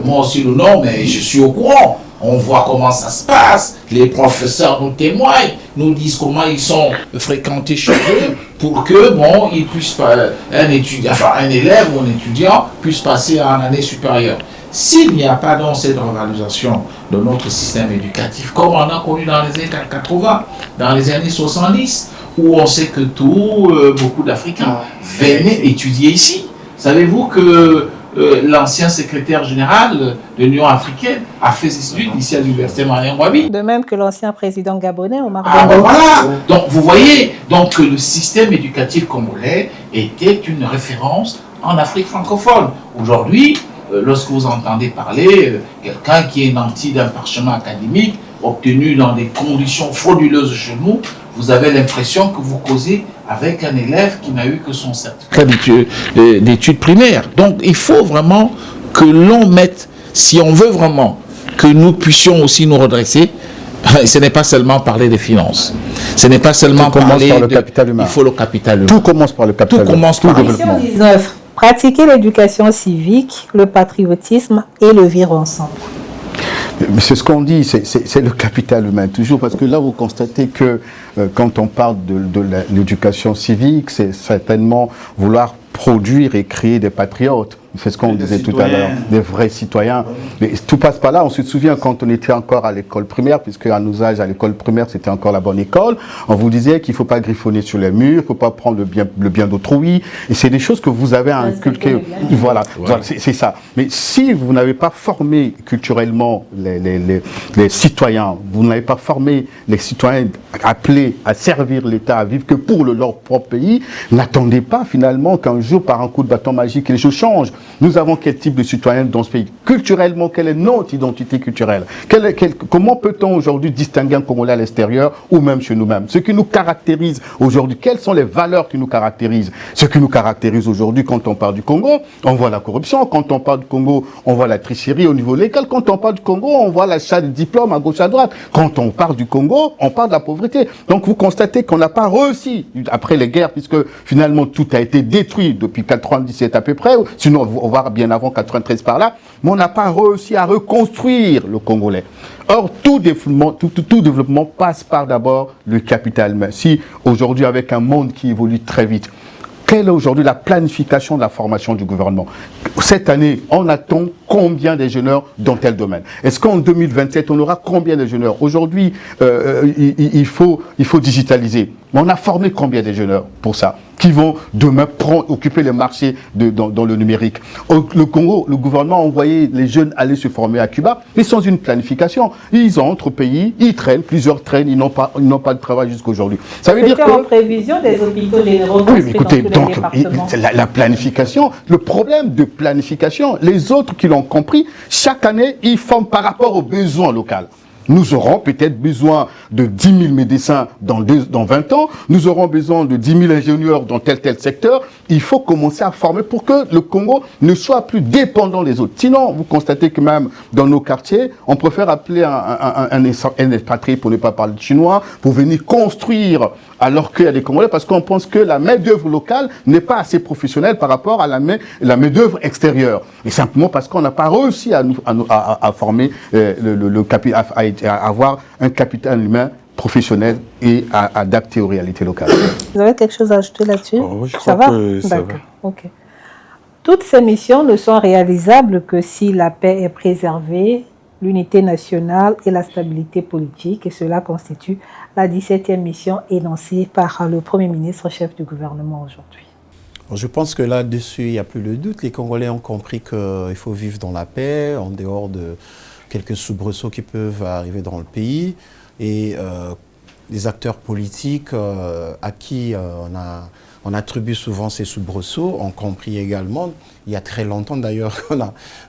moi aussi le nom, mais je suis au courant. On voit comment ça se passe. Les professeurs nous témoignent, nous disent comment ils sont fréquentés chez eux pour que, bon, ils puissent, un élève ou un étudiant puisse passer à une année supérieure. S'il n'y a pas donc cette revalorisation de notre système éducatif, comme on a connu dans les années 80, dans les années 70, où on sait que beaucoup d'Africains venaient étudier ici. Savez-vous que l'ancien secrétaire général de l'Union africaine a fait ses études ici à l'université Marien Ngouabi? De même que l'ancien président gabonais, Omar Bongo. Voilà. Donc vous voyez, donc le système éducatif congolais était une référence en Afrique francophone. Aujourd'hui, lorsque vous entendez parler quelqu'un qui est nanti d'un parchemin académique obtenu dans des conditions frauduleuses chez nous, vous avez l'impression que vous causez avec un élève qui n'a eu que son certificat d'études primaires. Donc il faut vraiment que l'on mette, si on veut vraiment que nous puissions aussi nous redresser, ce n'est pas seulement parler des finances. Ce n'est pas seulement parler par le capital humain. Il faut le capital humain. Tout commence par le capital humain. Tout commence par le développement. 19. Pratiquer l'éducation civique, le patriotisme et le vivre ensemble. C'est ce qu'on dit, c'est le capital humain, toujours, parce que là, vous constatez que quand on parle de l'éducation civique, c'est certainement vouloir produire et créer des patriotes. C'est ce qu'on disait tout à l'heure, des vrais citoyens. Mais tout passe par là. On se souvient quand on était encore à l'école primaire, puisque à nos âges, à l'école primaire, c'était encore la bonne école. On vous disait qu'il ne faut pas griffonner sur les murs, il ne faut pas prendre le bien d'autrui. Et c'est des choses que vous avez inculquées. Voilà, c'est ça. Mais si vous n'avez pas formé culturellement les citoyens, vous n'avez pas formé les citoyens appelés à servir l'État, à vivre que pour leur propre pays, n'attendez pas finalement qu'un jour, par un coup de bâton magique, les choses changent. Nous avons quel type de citoyens dans ce pays? Culturellement, quelle est notre identité culturelle? Comment peut-on aujourd'hui distinguer un Congolais à l'extérieur ou même chez nous-mêmes? Ce qui nous caractérise aujourd'hui, quelles sont les valeurs qui nous caractérisent? Ce qui nous caractérise aujourd'hui, quand on parle du Congo, on voit la corruption. Quand on parle du Congo, on voit la tricherie au niveau légal. Quand on parle du Congo, on voit l'achat de diplômes à gauche à droite. Quand on parle du Congo, on parle de la pauvreté. Donc vous constatez qu'on n'a pas réussi, après les guerres, puisque finalement tout a été détruit depuis 97 à peu près, sinon on va bien avant 93 par là, mais on n'a pas réussi à reconstruire le Congolais. Or, tout développement passe par d'abord le capital humain. Si aujourd'hui, avec un monde qui évolue très vite, quelle est aujourd'hui la planification de la formation du gouvernement? Cette année, on attend combien d'ingénieurs dans tel domaine? Est-ce qu'en 2027, on aura combien d'ingénieurs? Aujourd'hui, il faut digitaliser. Mais on a formé combien d'ingénieurs pour ça, qui vont demain occuper les marchés dans le numérique? Le Congo, le gouvernement a envoyé les jeunes aller se former à Cuba, mais sans une planification. Ils entrent au pays, ils traînent, plusieurs traînent, ils n'ont pas de travail jusqu'à aujourd'hui. Ça veut dire que en prévision des hôpitaux généraux. Oui, mais écoutez, donc la planification, le problème de planification, les autres qui l'ont compris, chaque année, ils forment par rapport aux besoins locaux. Nous aurons peut-être besoin de 10 000 médecins dans 20 ans. Nous aurons besoin de 10 000 ingénieurs dans tel secteur. Il faut commencer à former pour que le Congo ne soit plus dépendant des autres. Sinon, vous constatez que même dans nos quartiers, on préfère appeler un expatrié, pour ne pas parler de chinois, pour venir construire alors qu'il y a des Congolais, parce qu'on pense que la main-d'œuvre locale n'est pas assez professionnelle par rapport à la main-d'œuvre extérieure. Et simplement parce qu'on n'a pas réussi à former à avoir un capital humain professionnel et adapté aux réalités locales. Vous avez quelque chose à ajouter là-dessus? Je crois que ça va. Ok. Toutes ces missions ne sont réalisables que si la paix est préservée l'unité nationale et la stabilité politique. Et cela constitue la 17e mission énoncée par le Premier ministre, chef du gouvernement aujourd'hui. Je pense que là-dessus, il n'y a plus de doute. Les Congolais ont compris qu'il faut vivre dans la paix, en dehors de quelques soubresauts qui peuvent arriver dans le pays. Et les acteurs politiques à qui on attribue souvent ces soubresauts ont compris également. Il y a très longtemps d'ailleurs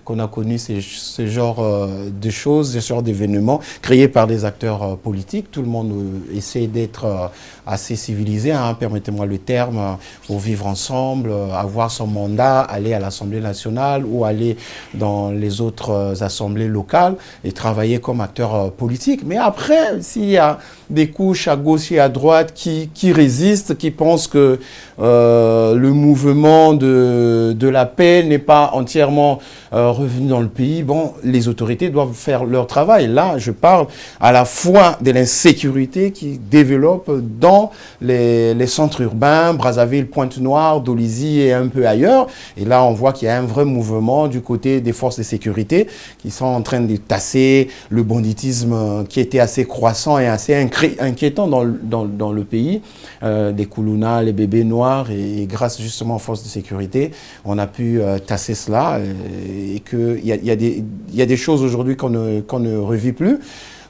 qu'on a connu ce genre de choses, ce genre d'événements créés par des acteurs politiques. Tout le monde essaie d'être assez civilisé, hein, permettez-moi le terme, pour vivre ensemble, avoir son mandat, aller à l'Assemblée nationale ou aller dans les autres assemblées locales et travailler comme acteur politique. Mais après, s'il y a des couches à gauche et à droite qui résistent, qui pensent que le mouvement de la paix n'est pas entièrement revenu dans le pays, bon, les autorités doivent faire leur travail. Là, je parle à la fois de l'insécurité qui développe dans les centres urbains, Brazzaville, Pointe-Noire, Dolisie et un peu ailleurs. Et là, on voit qu'il y a un vrai mouvement du côté des forces de sécurité qui sont en train de tasser le banditisme qui était assez croissant et assez inquiétant dans le pays. Des Koulouna, les bébés noirs, et grâce justement aux forces de sécurité, on a pu tasser cela et qu'il y a des choses aujourd'hui qu'on ne revit plus.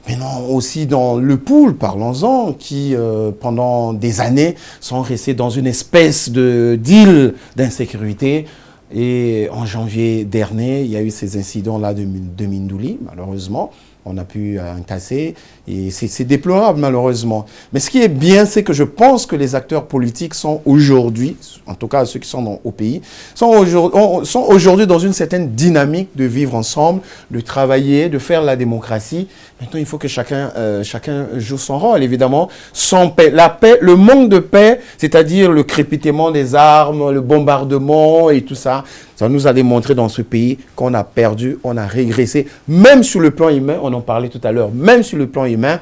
Mais non, aussi dans le pool, parlons-en, qui pendant des années sont restés dans une espèce d'île d'insécurité. Et en janvier dernier, il y a eu ces incidents-là de Mindouli, malheureusement. On a pu tasser et c'est déplorable malheureusement. Mais ce qui est bien, c'est que je pense que les acteurs politiques sont aujourd'hui, en tout cas ceux qui sont au pays, sont aujourd'hui dans une certaine dynamique de vivre ensemble, de travailler, de faire la démocratie. Maintenant, il faut que chacun joue son rôle, évidemment. Sans paix, la paix, le manque de paix, c'est-à-dire le crépitement des armes, le bombardement et tout ça, ça nous a démontré dans ce pays qu'on a perdu, on a régressé, même sur le plan humain, on en parlait tout à l'heure, même sur le plan humain,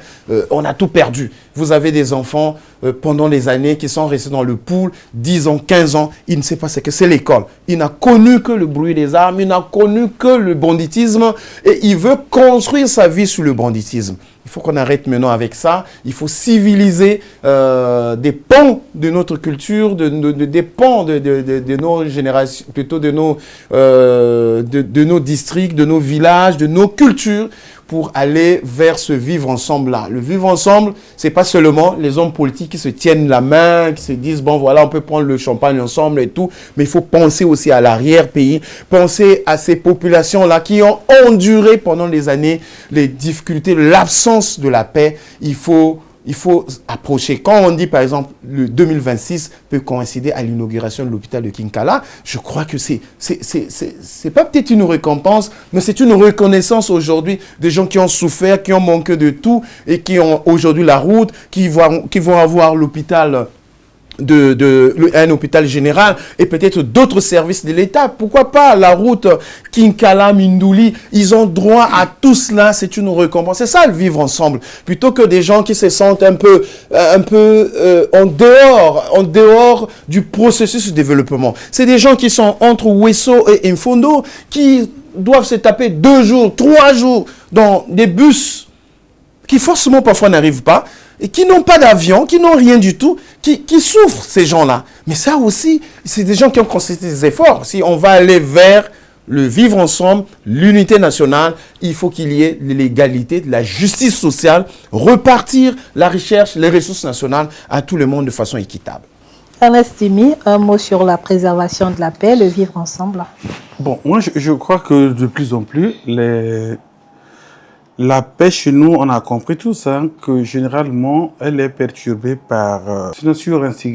on a tout perdu. Vous avez des enfants pendant les années qui sont restés dans le pool, 10 ans, 15 ans, il ne sait pas ce que c'est l'école. Il n'a connu que le bruit des armes, il n'a connu que le banditisme et il veut construire sa vie sur le banditisme. Il faut qu'on arrête maintenant avec ça. Il faut civiliser des pans de notre culture, des pans de nos générations, plutôt de nos districts, de nos villages, de nos cultures, pour aller vers ce vivre ensemble-là. Le vivre ensemble, c'est pas seulement les hommes politiques qui se tiennent la main, qui se disent, bon voilà, on peut prendre le champagne ensemble et tout, mais il faut penser aussi à l'arrière-pays, penser à ces populations-là qui ont enduré pendant des années les difficultés, l'absence de la paix. Il faut approcher. Quand on dit, par exemple, le 2026 peut coïncider à l'inauguration de l'hôpital de Kinkala, je crois que c'est pas peut-être une récompense, mais c'est une reconnaissance aujourd'hui des gens qui ont souffert, qui ont manqué de tout et qui ont aujourd'hui la route, qui vont avoir l'hôpital un hôpital général et peut-être d'autres services de l'État. Pourquoi pas la route Kinkala, Mindouli, ils ont droit à tout cela, c'est une récompense. C'est ça le vivre ensemble. Plutôt que des gens qui se sentent un peu en dehors du processus de développement. C'est des gens qui sont entre Ouesso et Infondo qui doivent se taper 2 jours, 3 jours dans des bus qui forcément parfois n'arrivent pas, et qui n'ont pas d'avion, qui n'ont rien du tout, qui souffrent, ces gens-là. Mais ça aussi, c'est des gens qui ont constaté des efforts. Si on va aller vers le vivre ensemble, l'unité nationale, il faut qu'il y ait l'égalité, la justice sociale, repartir la recherche, les ressources nationales à tout le monde de façon équitable. Ernest Timi, un mot sur la préservation de la paix, le vivre ensemble. Bon, moi je crois que de plus en plus, la paix chez nous, on a compris tous que généralement, elle est perturbée par une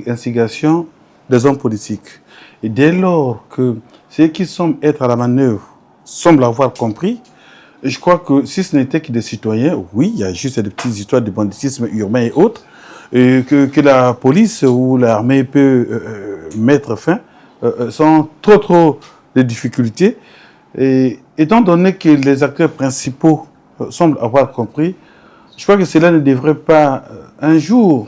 instigation des hommes politiques. Et dès lors que ceux qui semblent être à la manœuvre semblent avoir compris, je crois que si ce n'était que des citoyens, oui, il y a juste des petites histoires de banditisme urbain et autres, et que la police ou l'armée peut mettre fin, sans trop de difficultés. Et étant donné que les acteurs principaux semble avoir compris, je crois que cela ne devrait pas un jour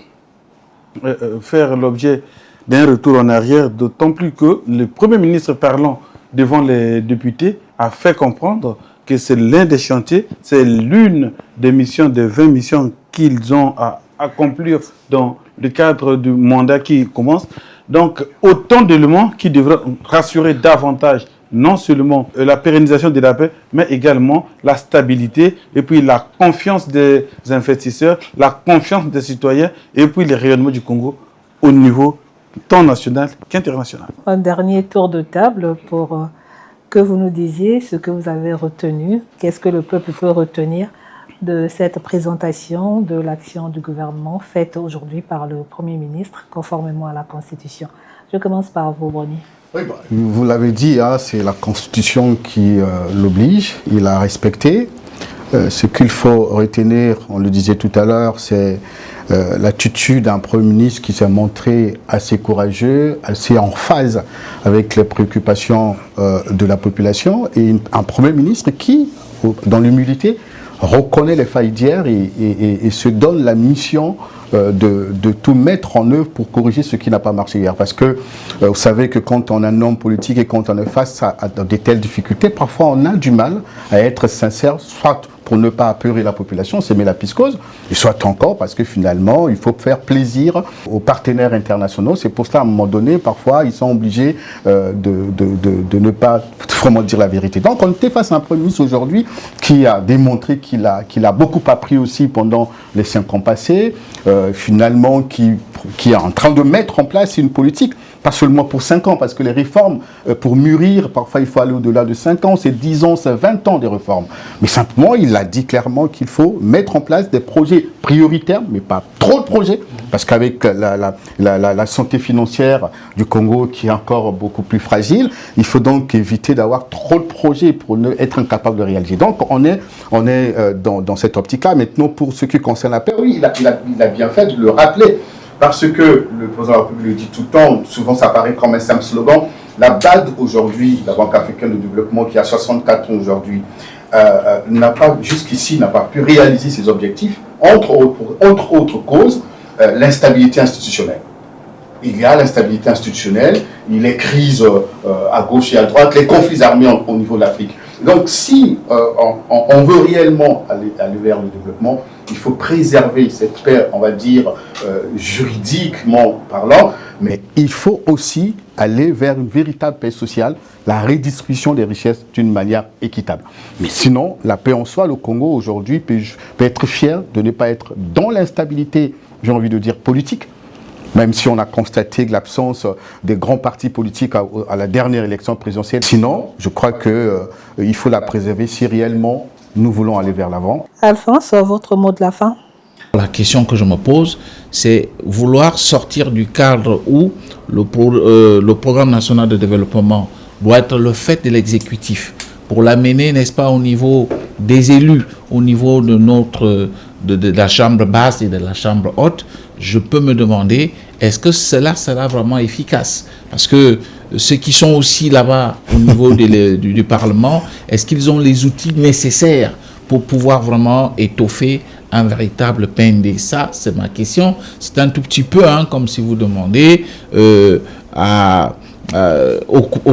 faire l'objet d'un retour en arrière, d'autant plus que le Premier ministre parlant devant les députés a fait comprendre que c'est l'un des chantiers, c'est l'une des missions, des 20 missions qu'ils ont à accomplir dans le cadre du mandat qui commence. Donc, autant d'éléments qui devraient rassurer davantage non seulement la pérennisation de la paix, mais également la stabilité et puis la confiance des investisseurs, la confiance des citoyens et puis le rayonnement du Congo au niveau tant national qu'international. Un dernier tour de table pour que vous nous disiez ce que vous avez retenu, qu'est-ce que le peuple peut retenir de cette présentation de l'action du gouvernement faite aujourd'hui par le Premier ministre conformément à la Constitution. Je commence par vous, Brony. Oui, vous l'avez dit, hein, c'est la Constitution qui l'oblige, il a respecté. Ce qu'il faut retenir, on le disait tout à l'heure, c'est l'attitude d'un Premier ministre qui s'est montré assez courageux, assez en phase avec les préoccupations de la population, et un Premier ministre qui, dans l'humilité, reconnaît les failles d'hier et se donne la mission de tout mettre en œuvre pour corriger ce qui n'a pas marché hier. Parce que vous savez que quand on est un homme politique et quand on est face à de telles difficultés, parfois on a du mal à être sincère, soit pour ne pas apeurer la population, s'aimer la piscose, et soit encore parce que finalement, il faut faire plaisir aux partenaires internationaux. C'est pour cela, à un moment donné, parfois, ils sont obligés de ne pas vraiment dire la vérité. Donc, on était face à un Premier ministre aujourd'hui qui a démontré qu'il a beaucoup appris aussi pendant les 5 ans passés, finalement, qui est en train de mettre en place une politique, pas seulement pour 5 ans, parce que les réformes, pour mûrir, parfois il faut aller au-delà de 5 ans, c'est 10 ans, c'est 20 ans des réformes. Mais simplement, il a dit clairement qu'il faut mettre en place des projets prioritaires, mais pas trop de projets, parce qu'avec la santé financière du Congo qui est encore beaucoup plus fragile, il faut donc éviter d'avoir trop de projets pour être incapable de réaliser. Donc on est dans cette optique-là. Maintenant, pour ce qui concerne la paix, oui, il a bien fait de le rappeler. Parce que le président de la République le dit tout le temps, souvent ça paraît comme un simple slogan. La BAD aujourd'hui, la Banque africaine de développement qui a 64 ans aujourd'hui, jusqu'ici n'a pas pu réaliser ses objectifs, entre autres causes, l'instabilité institutionnelle. Il y a l'instabilité institutionnelle, il y a les crises à gauche et à droite, les conflits armés au niveau de l'Afrique. Donc si on veut réellement aller vers le développement, il faut préserver cette paix, on va dire, juridiquement parlant, mais il faut aussi aller vers une véritable paix sociale, la redistribution des richesses d'une manière équitable. Mais sinon, la paix en soi, le Congo aujourd'hui peut être fier de ne pas être dans l'instabilité, j'ai envie de dire, politique, même si on a constaté que l'absence des grands partis politiques à la dernière élection présidentielle. Sinon, je crois qu'il faut la préserver si réellement nous voulons aller vers l'avant. Alphonse, votre mot de la fin? La question que je me pose, c'est vouloir sortir du cadre où le programme national de développement doit être le fait de l'exécutif, pour l'amener, n'est-ce pas, au niveau des élus, au niveau de la chambre basse et de la chambre haute. Je peux me demander, est-ce que cela sera vraiment efficace? Parce que ceux qui sont aussi là-bas au niveau du Parlement, est-ce qu'ils ont les outils nécessaires pour pouvoir vraiment étoffer un véritable PND? Ça, c'est ma question. C'est un tout petit peu comme si vous demandez au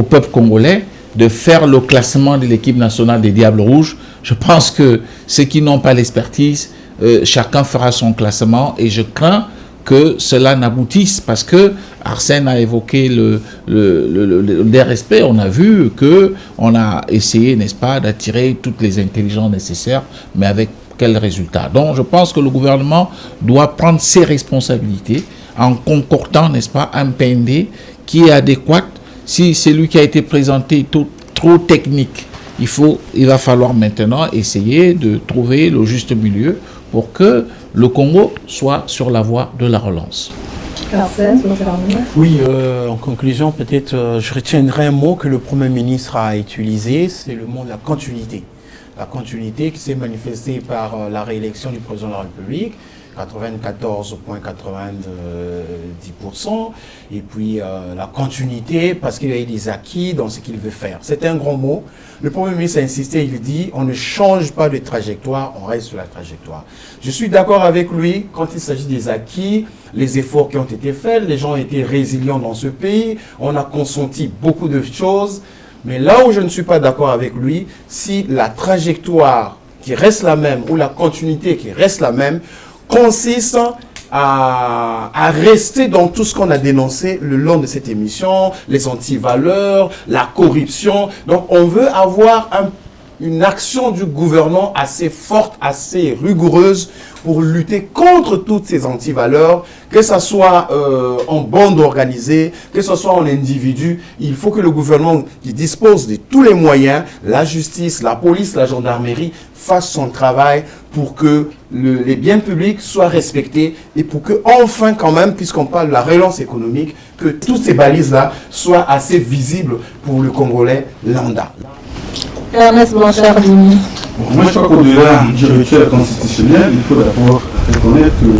peuple congolais de faire le classement de l'équipe nationale des Diables Rouges. Je pense que ceux qui n'ont pas l'expertise, chacun fera son classement et je crains que cela n'aboutisse parce que Arsène a évoqué le dérespect. On a vu qu'on a essayé, n'est-ce pas, d'attirer toutes les intelligences nécessaires, mais avec quel résultat? Donc je pense que le gouvernement doit prendre ses responsabilités en concordant, n'est-ce pas, un PND qui est adéquat. Si c'est lui qui a été présenté trop technique, il va falloir maintenant essayer de trouver le juste milieu pour que le Congo soit sur la voie de la relance. Oui, en conclusion, peut-être je retiendrai un mot que le Premier ministre a utilisé, c'est le mot de la continuité. La continuité qui s'est manifestée par la réélection du président de la République, 94,90%, et puis la continuité parce qu'il y a eu des acquis dans ce qu'il veut faire. C'est un grand mot. Le Premier ministre a insisté, il dit, on ne change pas de trajectoire, on reste sur la trajectoire. Je suis d'accord avec lui quand il s'agit des acquis, les efforts qui ont été faits, les gens ont été résilients dans ce pays, on a consenti beaucoup de choses, Mais là où je ne suis pas d'accord avec lui, si la trajectoire qui reste la même ou la continuité qui reste la même consiste à rester dans tout ce qu'on a dénoncé le long de cette émission, les antivaleurs, la corruption. Donc on veut avoir une action du gouvernement assez forte, assez rigoureuse pour lutter contre toutes ces antivaleurs, que ce soit en bande organisée, que ce soit en individu. Il faut que le gouvernement qui dispose de tous les moyens, la justice, la police, la gendarmerie, fasse son travail pour que les biens publics soient respectés et pour que enfin quand même, puisqu'on parle de la relance économique, que toutes ces balises-là soient assez visibles pour le Congolais lambda. Ernest Blanchard-Dini. Bon, moi, je crois qu'au-delà du rituel constitutionnel, il faut d'abord reconnaître que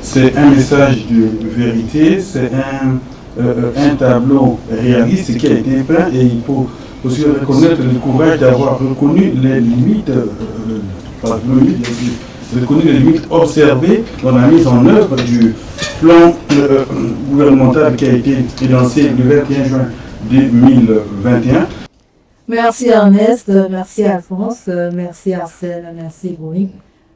c'est un message de vérité, c'est un tableau réaliste qui a été peint, et il faut aussi reconnaître le courage d'avoir reconnu les limites, reconnu les limites observées dans la mise en œuvre du plan gouvernemental qui a été lancé le 21 juin 2021. Merci Ernest, merci Alphonse, merci Arsène, merci Bourri.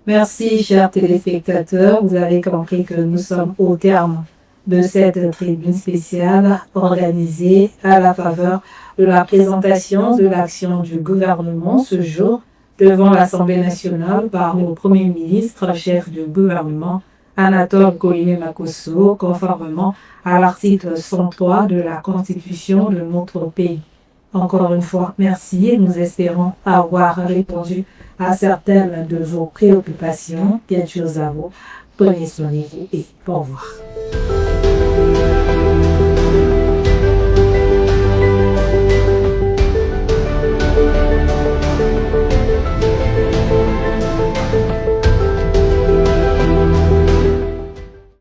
Merci chers téléspectateurs, vous avez compris que nous sommes au terme de cette tribune spéciale organisée à la faveur de la présentation de l'action du gouvernement ce jour devant l'Assemblée nationale par le Premier ministre, chef du gouvernement, Anatole Koliné-Makosso, conformément à l'article 103 de la Constitution de notre pays. Encore une fois, merci et nous espérons avoir répondu à certaines de vos préoccupations. Bien sûr à vous. Prenez soin de vous et au revoir.